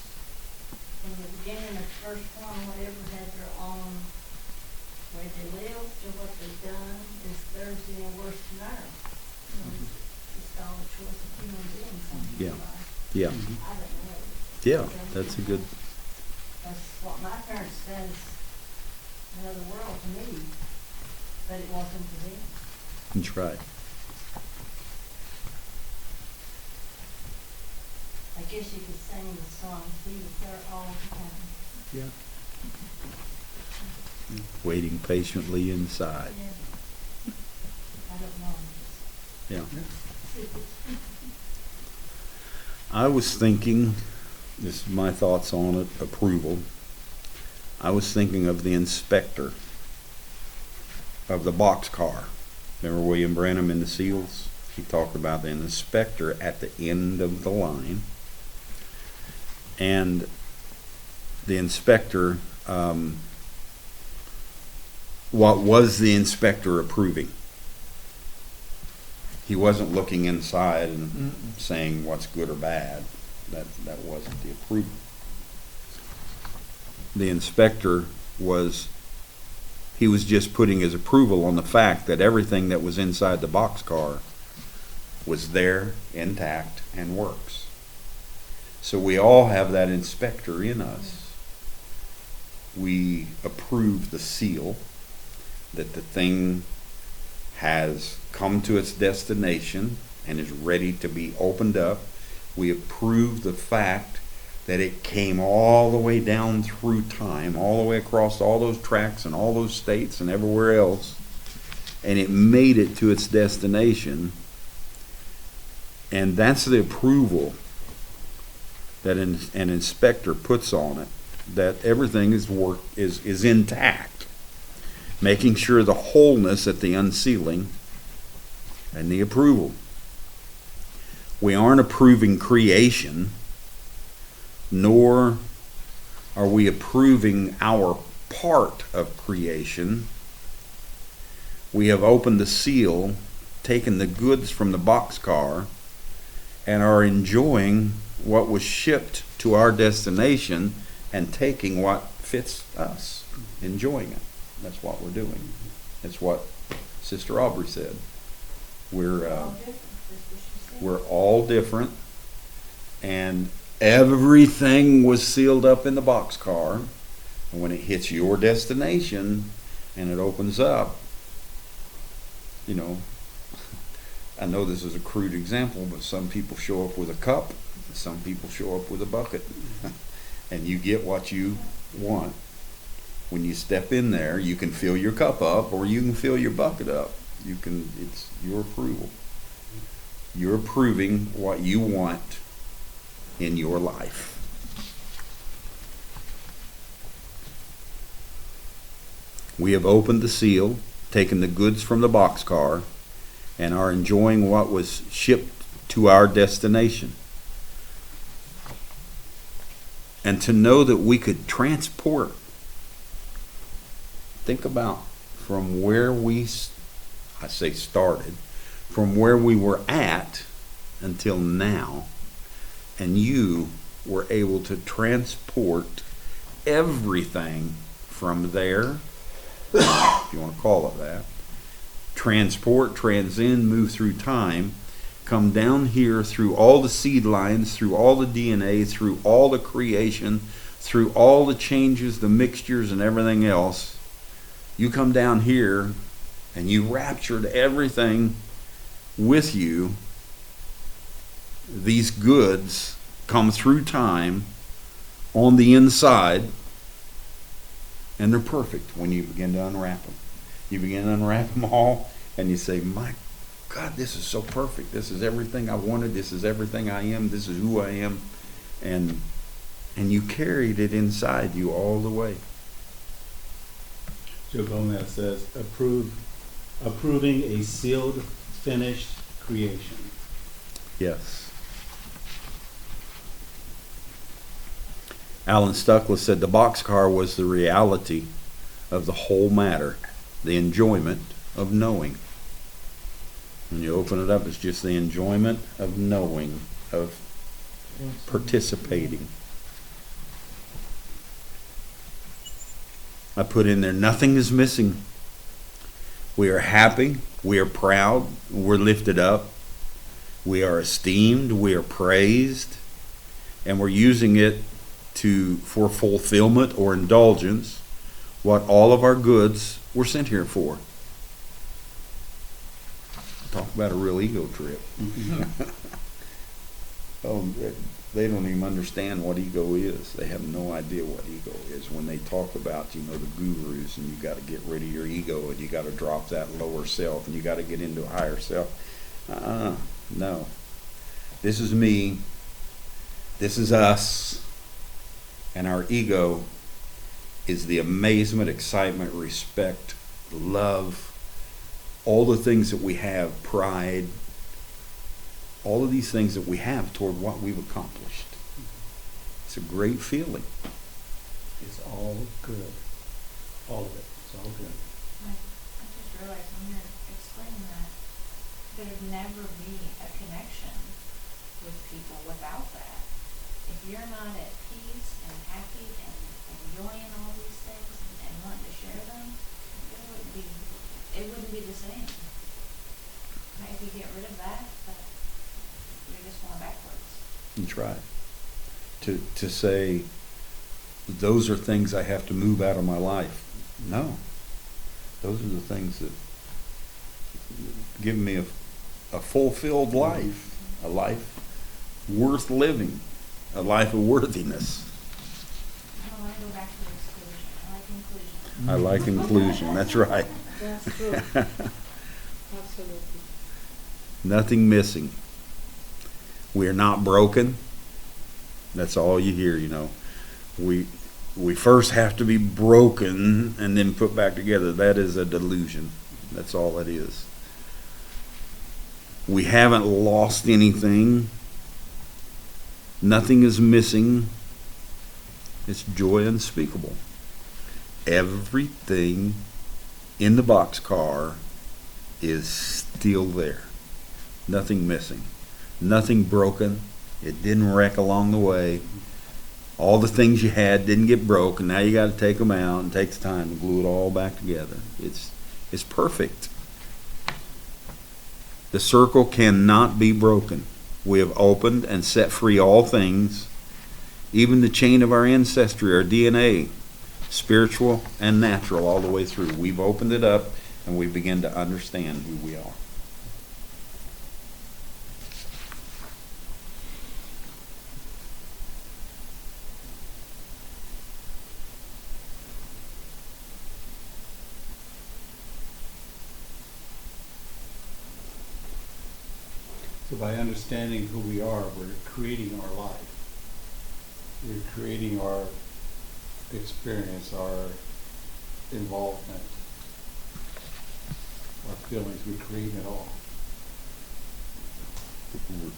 from the beginning of first one, whatever had their own way they lived or what they've done, is theirs any worse than ours? You know, it's all a choice of human beings, some Yeah. people are. Yeah. I don't know. Yeah. That's a good. That's what my parents says, another world to me, but it wasn't to them. That's right. I guess you could sing the song, he was there all the time. Yeah. Waiting patiently inside. Yeah. I don't know. Yeah. I was thinking, this is my thoughts on it, approval. I was thinking of the inspector of the boxcar. Remember William Branham in the SEALs? He talked about the inspector at the end of the line. And the inspector, what was the inspector approving? He wasn't looking inside and saying what's good or bad. That wasn't the approval. The inspector was just putting his approval on the fact that everything that was inside the boxcar was there, intact, and works. So we all have that inspector in us. We approve the seal that the thing has come to its destination and is ready to be opened up. We approve the fact that it came all the way down through time, all the way across all those tracks and all those states and everywhere else, and it made it to its destination. And that's the approval that an inspector puts on it, that everything is intact, making sure the wholeness at the unsealing and the approval. We aren't approving creation, nor are we approving our part of creation. We have opened the seal, taken the goods from the boxcar, and are enjoying what was shipped to our destination and taking what fits us, enjoying it. That's what we're doing. That's what Sister Aubrey said. We're all different, and everything was sealed up in the boxcar. And when it hits your destination and it opens up, you know, I know this is a crude example, but some people show up with a cup, and some people show up with a bucket, and you get what you want. When you step in there, you can fill your cup up or you can fill your bucket up. It's your approval. You're approving what you want in your life. We have opened the seal, taken the goods from the boxcar, and are enjoying what was shipped to our destination. And to know that we could transport, think about from where started, from where we were at until now, and you were able to transport everything from there, if you want to call it that, transport, transcend, move through time, come down here through all the seed lines, through all the DNA, through all the creation, through all the changes, the mixtures, and everything else. You come down here and you raptured everything with you. These goods come through time on the inside, and they're perfect when you begin to unwrap them. You begin to unwrap them all, and you say, my God, this is so perfect. This is everything I wanted. This is everything I am. This is who I am. And you carried it inside you all the way. Joe Gomez says, approving a sealed, finished creation. Yes. Alan Stuckless said the boxcar was the reality of the whole matter, the enjoyment of knowing. When you open it up, it's just the enjoyment of knowing, of participating. I put in there, nothing is missing. We are happy, we are proud, we're lifted up, we are esteemed, we are praised, and we're using it for fulfillment or indulgence, what all of our goods were sent here for. Talk about a real ego trip. Oh, they don't even understand what ego is. They have no idea what ego is. When they talk about, the gurus, and you got to get rid of your ego, and you got to drop that lower self, and you got to get into a higher self. No. This is me. This is us. And our ego is the amazement, excitement, respect, love, all the things that we have, pride, all of these things that we have toward what we've accomplished. It's a great feeling. It's all good. All of it. It's all good. I just realized when you're explaining that, there'd never be a connection with people without that. If you're not at peace and happy and enjoying all these things and wanting to share them, it wouldn't be the same. Right, if you get rid of that, but you're just going backwards. That's right. To say, those are things I have to move out of my life. No. Those are the things that give me a fulfilled life, a life worth living, a life of worthiness. I don't want to go back to exclusion. I like inclusion. I like inclusion. That's right. That's true. Absolutely. Nothing missing. We are not broken. That's all you hear, you know. We first have to be broken and then put back together. That is a delusion. That's all that is. We haven't lost anything. Nothing is missing. It's joy unspeakable. Everything in the boxcar is still there. Nothing missing. Nothing broken. It didn't wreck along the way. All the things you had didn't get broke, and now you got to take them out and take the time to glue it all back together. It's perfect. The circle cannot be broken. We have opened and set free all things, even the chain of our ancestry, our DNA, spiritual and natural, all the way through. We've opened it up, and we begin to understand who we are. So by understanding who we are, we're creating our life. We're creating our experience, our involvement, our feelings. We create it all.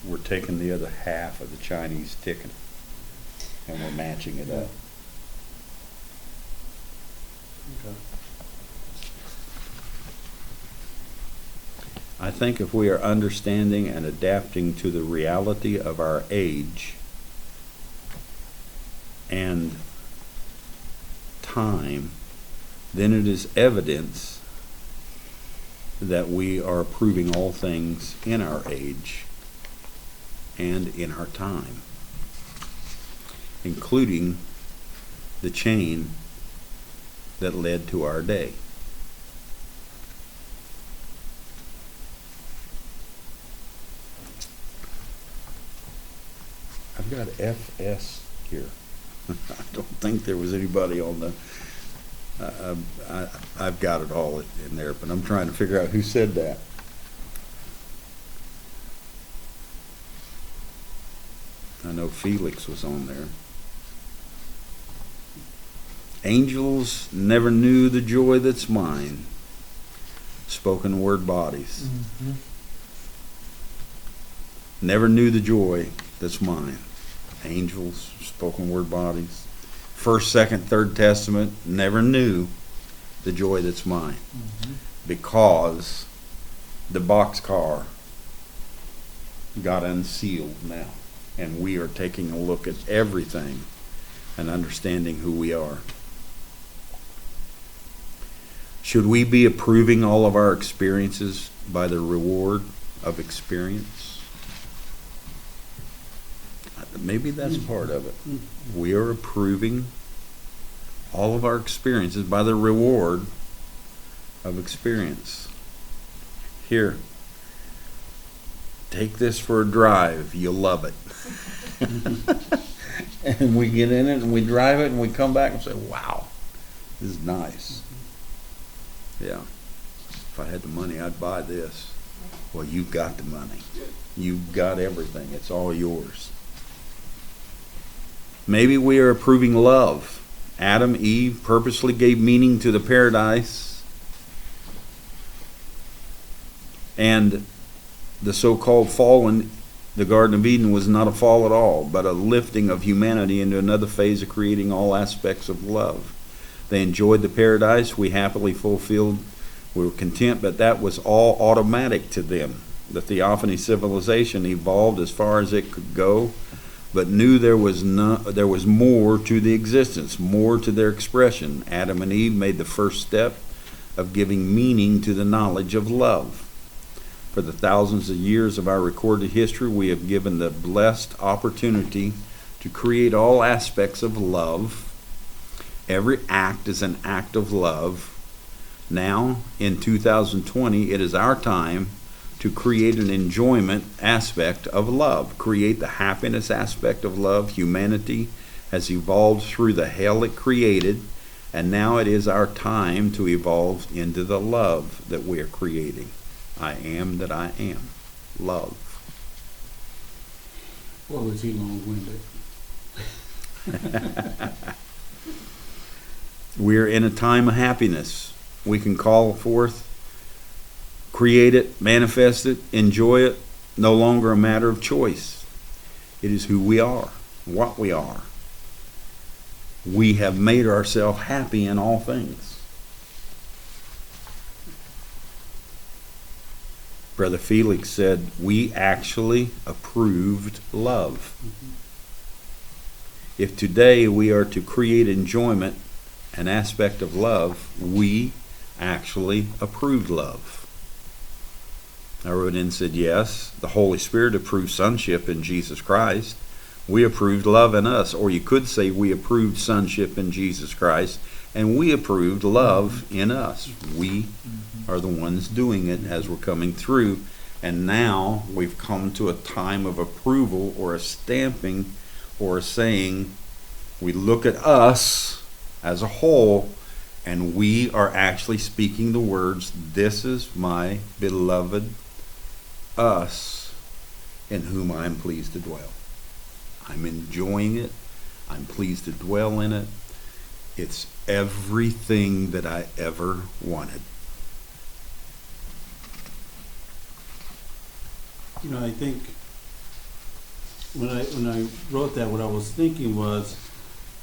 We're taking the other half of the Chinese ticket, and we're matching it up. Okay. I think if we are understanding and adapting to the reality of our age and time, then it is evidence that we are approving all things in our age and in our time, including the chain that led to our day. I've got FS here. I don't think there was anybody on the. I've got it all in there, but I'm trying to figure out who said that. I know Felix was on there. Angels never knew the joy that's mine. Spoken word bodies. Mm-hmm. Never knew the joy that's mine. Angels, spoken word bodies. First, second, third testament never knew the joy that's mine. Mm-hmm. Because the boxcar got unsealed now. And we are taking a look at everything and understanding who we are. Should we be approving all of our experiences by the reward of experience? Maybe that's part of it. We are approving all of our experiences by the reward of experience. Here, take this for a drive. You'll love it. And we get in it and we drive it and we come back and say, wow, this is nice. Yeah. If I had the money, I'd buy this. Well, you've got the money. You've got everything. It's all yours. Maybe we are approving love Adam, Eve purposely gave meaning to the paradise, and the so-called fall in the Garden of Eden was not a fall at all, but a lifting of humanity into another phase of creating all aspects of love. They enjoyed the paradise. We happily fulfilled. We were content, but that was all automatic to them. The theophany civilization evolved as far as it could go, but knew there was more to the existence, more to their expression. Adam and Eve made the first step of giving meaning to the knowledge of love. For the thousands of years of our recorded history, we have given the blessed opportunity to create all aspects of love. Every act is an act of love. Now, in 2020, it is our time to create an enjoyment aspect of love, create the happiness aspect of love. Humanity has evolved through the hell it created, and now it is our time to evolve into the love that we are creating. I am that I am. Love. Boy, was he long-winded. We're in a time of happiness. We can call forth, create it, manifest it, enjoy it. No longer a matter of choice. It is who we are, what we are. We have made ourselves happy in all things. Brother Felix said, we actually approved love. If today we are to create enjoyment, an aspect of love, we actually approved love. I wrote in and said, yes, the Holy Spirit approved sonship in Jesus Christ. We approved love in us. Or you could say we approved sonship in Jesus Christ, and we approved love in us. We are the ones doing it as we're coming through. And now we've come to a time of approval, or a stamping, or a saying. We look at us as a whole, and we are actually speaking the words, this is my beloved us, in whom I am pleased to dwell. I'm enjoying it. I'm pleased to dwell in it. It's everything that I ever wanted. You know, I think when I wrote that, what I was thinking was,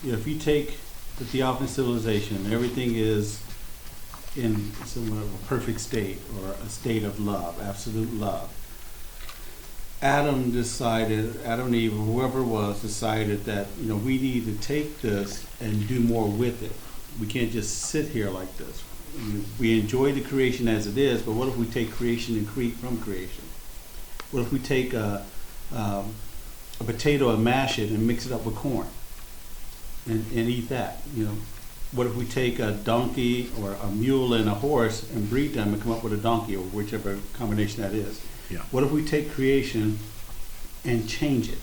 you know, if you take the theophany civilization, everything is in somewhat of a perfect state, or a state of love, absolute love. Adam and Eve, or whoever it was, decided that, you know, we need to take this and do more with it. We can't just sit here like this. We enjoy the creation as it is, but what if we take creation and create from creation? What if we take a potato and mash it and mix it up with corn and eat that? You know, what if we take a donkey or a mule and a horse and breed them and come up with a donkey, or whichever combination that is? Yeah. What if we take creation and change it,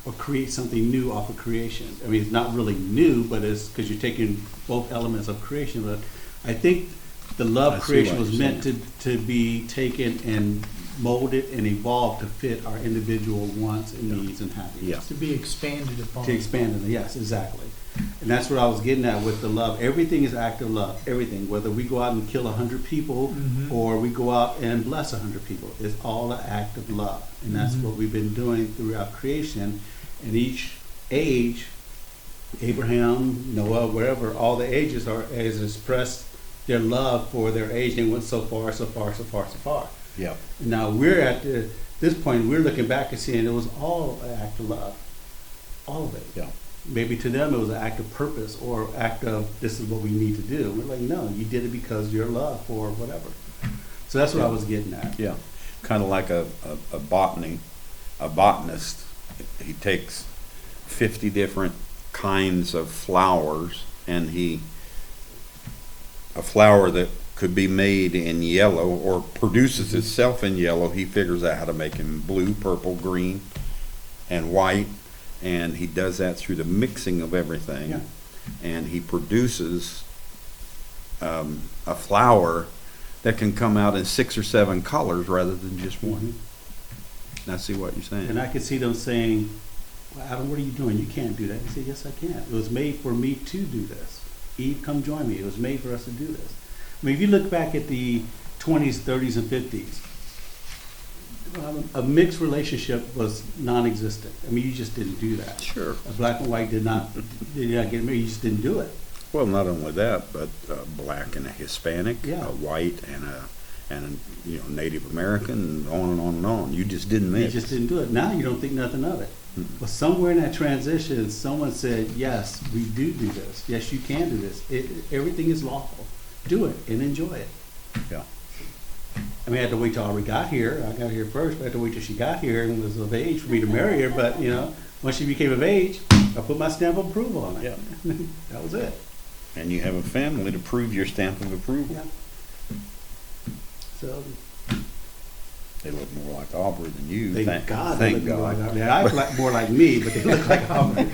or create something new off of creation? I mean, it's not really new, but it's because you're taking both elements of creation. But I think the love creation was meant to be taken and molded and evolved to fit our individual wants and needs and happiness. Yeah. To be expanded upon. To expand it, yes, exactly. And that's what I was getting at with the love. Everything is act of love. Everything, whether we go out and kill 100 people or we go out and bless 100 people, it's all an act of love. And that's what we've been doing throughout creation. And each age, Abraham, Noah, wherever, all the ages has expressed their love for their age. They went so far, so far, so far, so far. Yeah. Now we're at this point, we're looking back and seeing it was all an act of love. All of it. Yeah. Maybe to them it was an act of purpose, or act of, this is what we need to do. We're like, no, you did it because your love for whatever. So that's what I was getting at. Yeah. Kind of like a botanist. He takes 50 different kinds of flowers, and a flower that could be made in yellow or produces itself in yellow, he figures out how to make it in blue, purple, green, and white. And he does that through the mixing of everything. Yeah. And he produces a flower that can come out in 6 or 7 colors rather than just one. I see what you're saying. And I could see them saying, well, Adam, what are you doing? You can't do that. He said, yes, I can. It was made for me to do this. Eve, come join me. It was made for us to do this. I mean, if you look back at the 20s, 30s, and 50s, a mixed relationship was non-existent. I mean, you just didn't do that. Sure. A black and white did not get married. You just didn't do it. Well, not only that, but black and a Hispanic, Yeah. a white and a Native American, and on and on and on. You just didn't mix. You just didn't do it. Now you don't think nothing of it. But somewhere in that transition, someone said, yes, we do this. Yes, you can do this. Everything is lawful. Do it and enjoy it. Yeah. I mean, I had to wait till Aubrey got here. I got here first, but I had to wait till she got here and was of age for me to marry her. But, once she became of age, I put my stamp of approval on it. Yeah. That was it. And you have a family to prove your stamp of approval. Yeah. So, They look more like Aubrey than you. thank God. they Thank look more God. like Aubrey. I look more like me, but they look like Aubrey.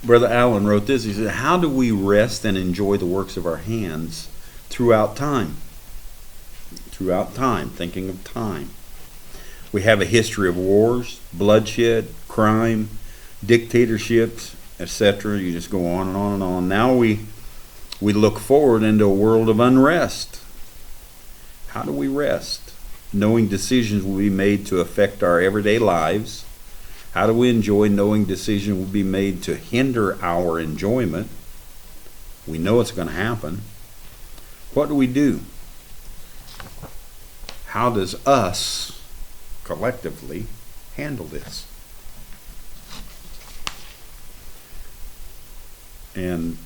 Brother Allen wrote this. He said, how do we rest and enjoy the works of our hands throughout time? Throughout time, thinking of time. We have a history of wars, bloodshed, crime, dictatorships, etc. You just go on and on and on. Now we look forward into a world of unrest. How do we rest? Knowing decisions will be made to affect our everyday lives. How do we enjoy knowing decisions will be made to hinder our enjoyment? We know it's going to happen. What do we do? How does us collectively handle this? And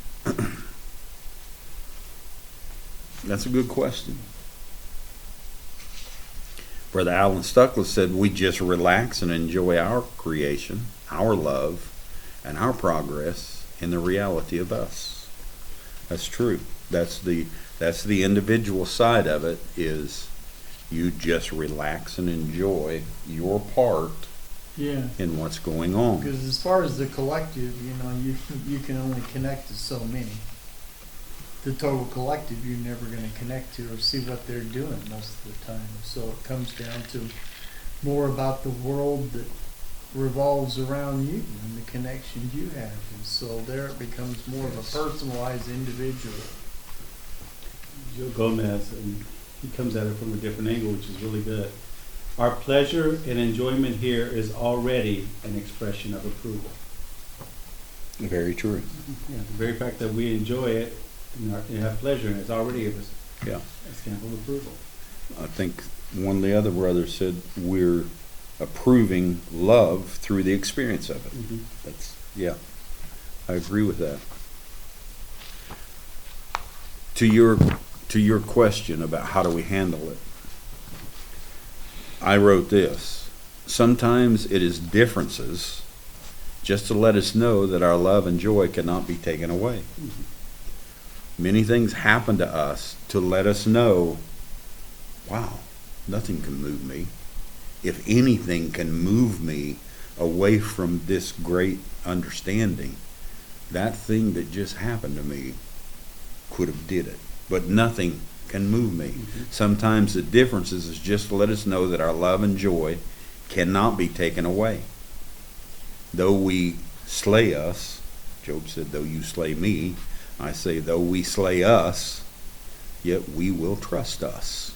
that's a good question. Brother Alan Stuckless said, we just relax and enjoy our creation, our love, and our progress in the reality of us. That's true. That's the individual side of it, is you just relax and enjoy your part Yeah. in what's going on. Because as far as the collective, you can only connect to so many. The total collective, you're never going to connect to or see what they're doing most of the time. So it comes down to more about the world that revolves around you and the connections you have. And so there it becomes more of a personalized individual. Joe Gomez, and he comes at it from a different angle, which is really good. Our pleasure and enjoyment here is already an expression of approval. Very true. Yeah, the very fact that we enjoy it and have pleasure in it is already a stamp of approval. I think one of the other brothers said we're approving love through the experience of it. Mm-hmm. I agree with that. To your question about how do we handle it, I wrote this. Sometimes it is differences just to let us know that our love and joy cannot be taken away. Mm-hmm. Many things happen to us to let us know, wow, nothing can move me. If anything can move me away from this great understanding, that thing that just happened to me could have did it. But nothing can move me. Mm-hmm. Sometimes the differences is just to let us know that our love and joy cannot be taken away. Though we slay us, Job said, though you slay me, I say, though we slay us, yet we will trust us.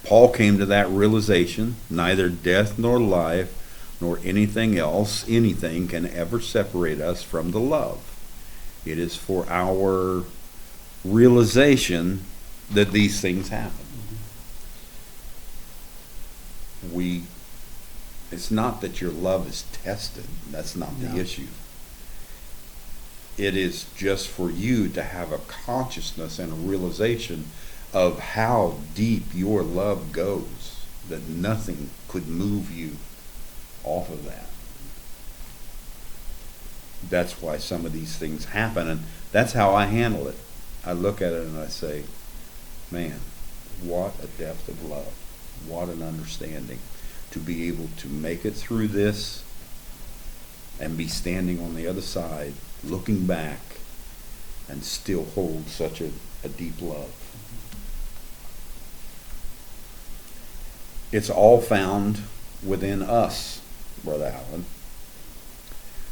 Paul came to that realization, neither death nor life nor anything else, anything can ever separate us from the love. It is for our realization that these things happen. It's not that your love is tested. That's not the issue. It is just for you to have a consciousness and a realization of how deep your love goes, that nothing could move you off of that. That's why some of these things happen, and that's how I handle it. I look at it and I say, man, what a depth of love, what an understanding to be able to make it through this and be standing on the other side, looking back, and still hold such a deep love. It's all found within us, Brother Allen.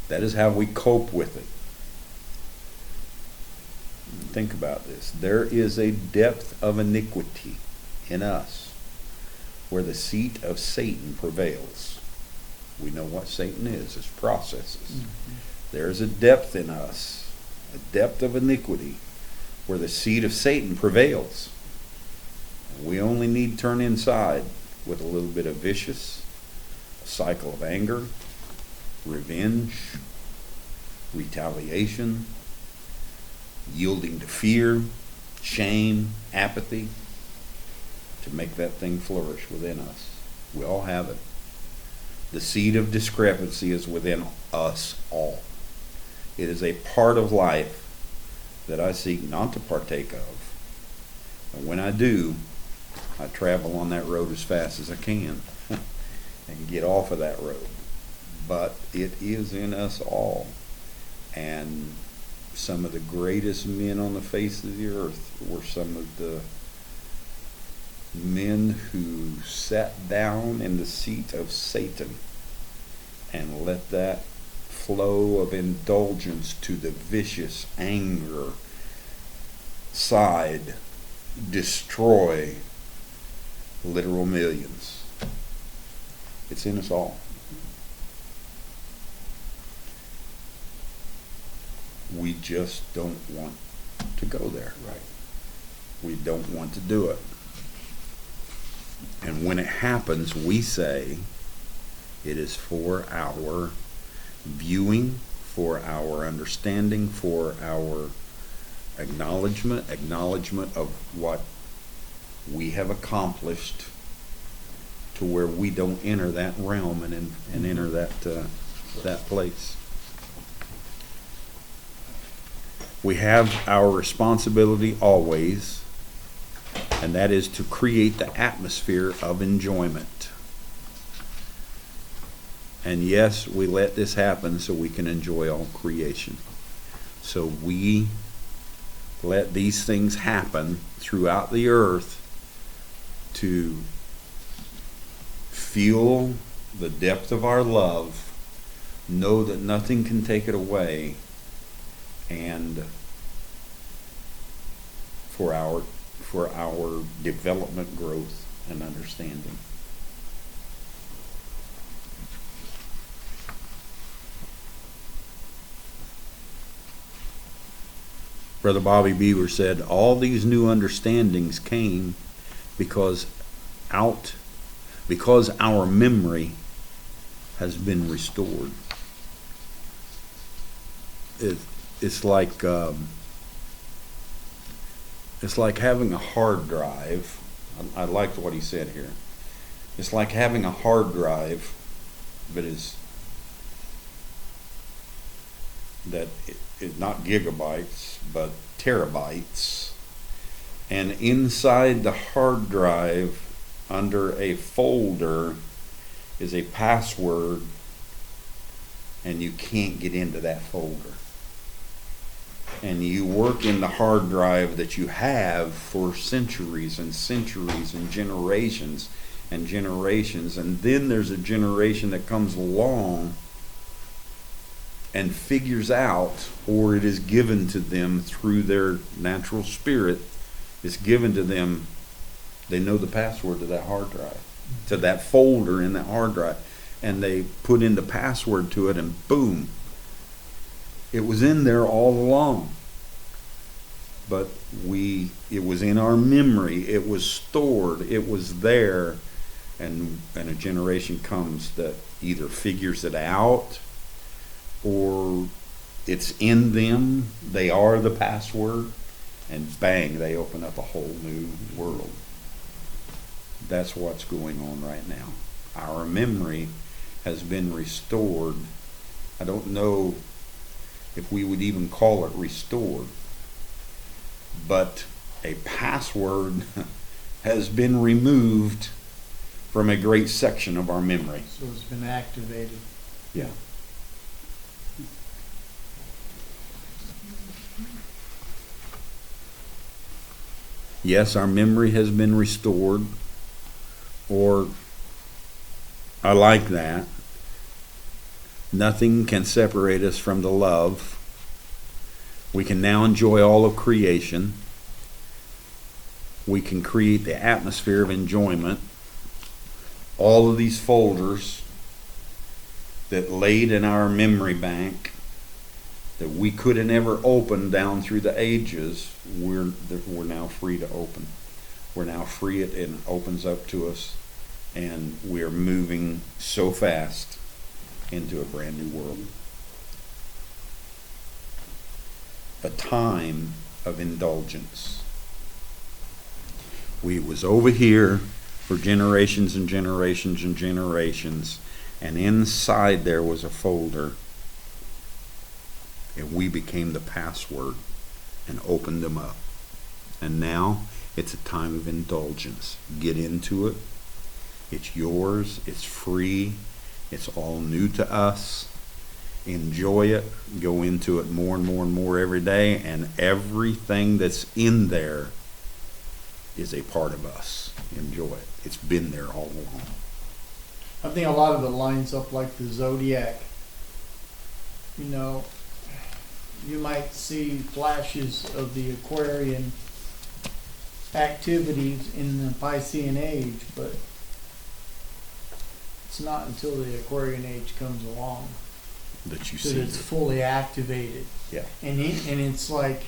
That is how we cope with it. Think about this. There is a depth of iniquity in us where the seat of Satan prevails. We know what Satan is, his processes. There is a depth in us, a depth of iniquity where the seed of Satan prevails. We only need to turn inside with a little bit of vicious, a cycle of anger, revenge, retaliation, yielding to fear, shame, apathy, to make that thing flourish within us. We all have it. The seed of discrepancy is within us all. It is a part of life that I seek not to partake of. And when I do, I travel on that road as fast as I can and get off of that road. But it is in us all. And some of the greatest men on the face of the earth were some of the men who sat down in the seat of Satan and let that flow of indulgence to the vicious anger side destroy literal millions. It's in us all. We just don't want to go there. Right. We don't want to do it. And when it happens, we say it is for our viewing, for our understanding, for our acknowledgement of what we have accomplished, to where we don't enter that realm and enter that place. We have our responsibility always, and that is to create the atmosphere of enjoyment. And yes, we let this happen so we can enjoy all creation. So we let these things happen throughout the earth to feel the depth of our love, know that nothing can take it away, and for our development, growth, and understanding. Brother Bobby Beaver said, all these new understandings came because our memory has been restored. It's like having a hard drive. I liked what he said here. It's like having a hard drive, but is not gigabytes, but terabytes. And inside the hard drive, under a folder, is a password, and you can't get into that folder. And you work in the hard drive that you have for centuries and centuries and generations and generations. And then there's a generation that comes along and figures out, or it is given to them through their natural spirit, it's given to them, they know the password to that hard drive, to that folder in that hard drive. And they put in the password to it, and boom, it was in there all along. But it was in our memory, it was stored, it was there, and a generation comes that either figures it out, or it's in them, they are the password, and bang, they open up a whole new world. That's what's going on right now. Our memory has been restored. I don't know if we would even call it restored, but a password has been removed from a great section of our memory. So it's been activated. Yeah. Yes, our memory has been restored, or I like that. Nothing can separate us from the love. We can now enjoy all of creation. We can create the atmosphere of enjoyment. All of these folders that laid in our memory bank that we could have never opened down through the ages, we're now free to open. We're now free. It opens up to us, and we are moving so fast into a brand new world. A time of indulgence. We was over here for generations and generations and generations, and inside there was a folder, and we became the password and opened them up. And now it's a time of indulgence. Get into it. It's yours. It's free. It's all new to us. Enjoy it. Go into it more and more and more every day, and everything that's in there is a part of us. Enjoy it. It's been there all along. I think a lot of it lines up like the zodiac. You know, you might see flashes of the Aquarian activities in the Piscean age, but it's not until the Aquarian age comes along That you that see. it's fully activated. Yeah. And it's like,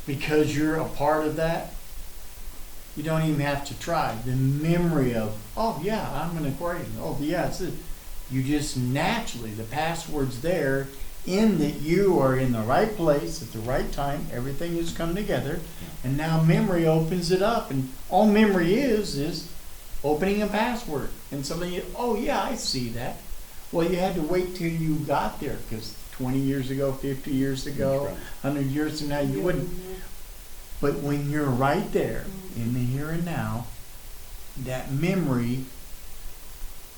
because you're a part of that, you don't even have to try. The memory of, oh yeah, I'm an Aquarian. Oh yeah, it's it. You just naturally, the password's there, in that you are in the right place at the right time. Everything has come together, and now memory opens it up. And all memory is opening a password. And somebody, oh yeah, I see that. Well, you had to wait till you got there, because 20 years ago, 50 years ago, That's right. 100 years from now, you wouldn't. But when you're right there in the here and now, that memory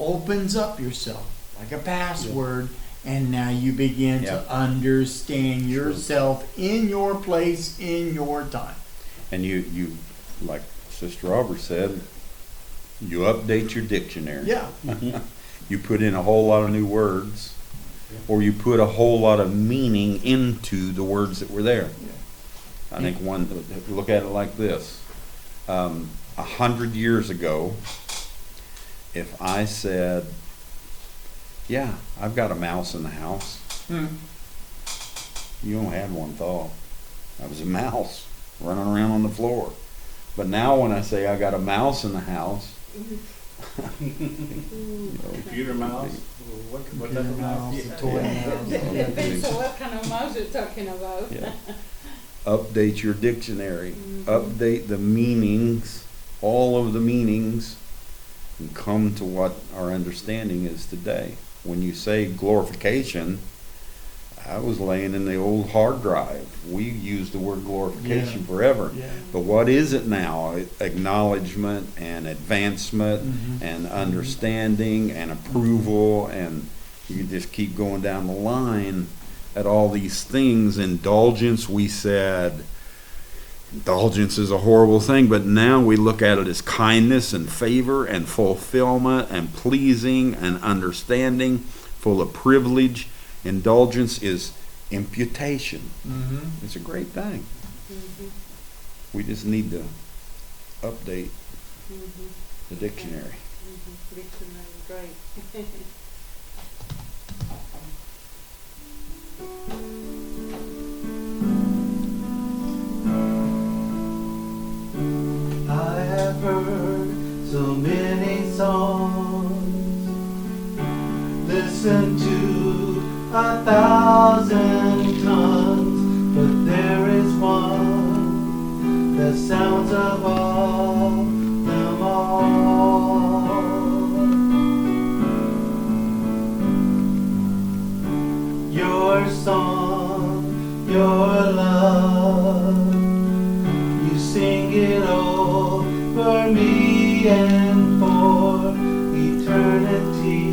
opens up yourself like a password, and now you begin Yeah. to understand yourself in your place, in your time. And you, like Sister Aubrey said, you update your dictionary. Yeah. You put in a whole lot of new words, or you put a whole lot of meaning into the words that were there. I think look at it like this. 100 years ago, if I said, yeah, I've got a mouse in the house, you only had one thought. That was a mouse running around on the floor. But now when I say I got a mouse in the house, Computer mouse, what type of mouse? A toy mouse. Depends on what kind of mouse you're talking about. yeah. Update your dictionary. Update the meanings, all of the meanings, and come to what our understanding is today. When you say glorification, I was laying in the old hard drive. We used the word glorification forever. Yeah. But what is it now? Acknowledgement and advancement and understanding and approval, and you just keep going down the line at all these things. Indulgence, we said, indulgence is a horrible thing, but now we look at it as kindness and favor and fulfillment and pleasing and understanding, full of privilege. Indulgence is imputation. It's a great thing. We just need to update the dictionary. Dictionary, great. I have heard so many songs, listened to 1,000 tongues, but there is one that sounds above them all. Your song, your love, you sing it over me and for eternity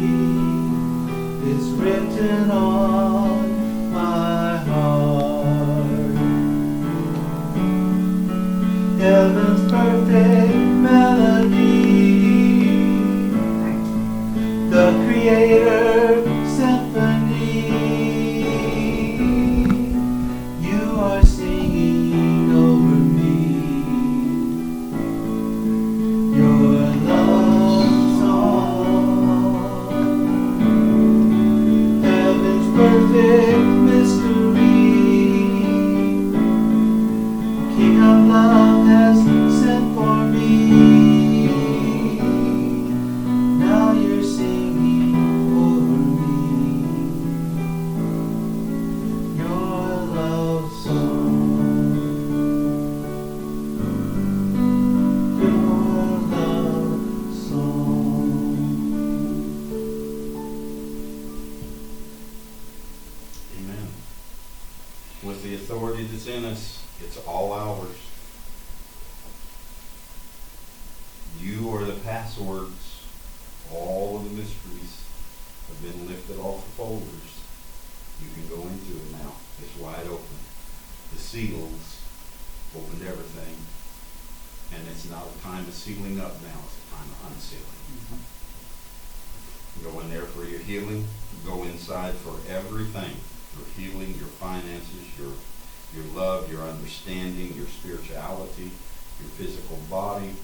is written on my heart. Heaven's perfect melody, Creator Symphony. You are singing over me your love song. Heaven's perfect mystery. King of love has sent for me. Now you're singing over me your love song. Your love song. Amen. With the authority that's in us, it's all ours. You are the passwords. All of the mysteries have been lifted off the folders. You can go into it now. It's wide open. The seals opened everything. And it's not a time of sealing up now. It's a time of unsealing. Go in there for your healing. Go inside for everything. Your healing, your finances, your love, your understanding, your spirituality, your physical body,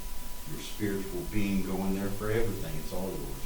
your spiritual being. Go in there for everything. It's all yours.